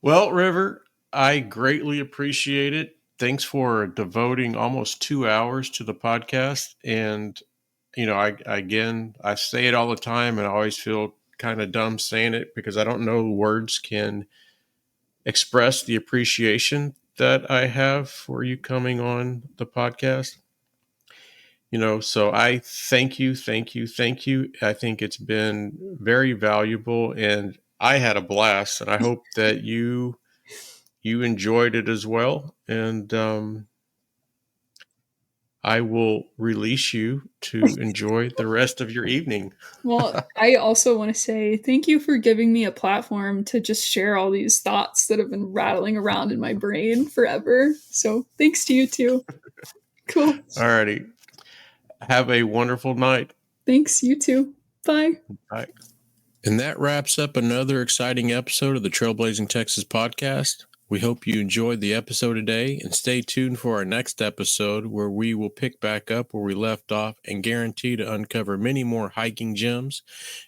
Well, River, I greatly appreciate it. Thanks for devoting almost 2 hours to the podcast. And, I say it all the time and I always feel kind of dumb saying it because I don't know words can express the appreciation that I have for you coming on the podcast. So I thank you, thank you, thank you. I think it's been very valuable and I had a blast. And I hope that you you enjoyed it as well. And I will release you to enjoy the rest of your evening. Well, I also want to say thank you for giving me a platform to just share all these thoughts that have been rattling around in my brain forever. So thanks to you too. Cool. Alrighty. Have a wonderful night. Thanks, you too. Bye. Bye. And that wraps up another exciting episode of the Trailblazing Texas podcast. We hope you enjoyed the episode today, and stay tuned for our next episode where we will pick back up where we left off and guarantee to uncover many more hiking gems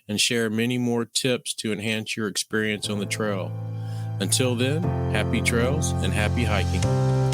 and share many more tips to enhance your experience on the trail. Until then, happy trails and happy hiking.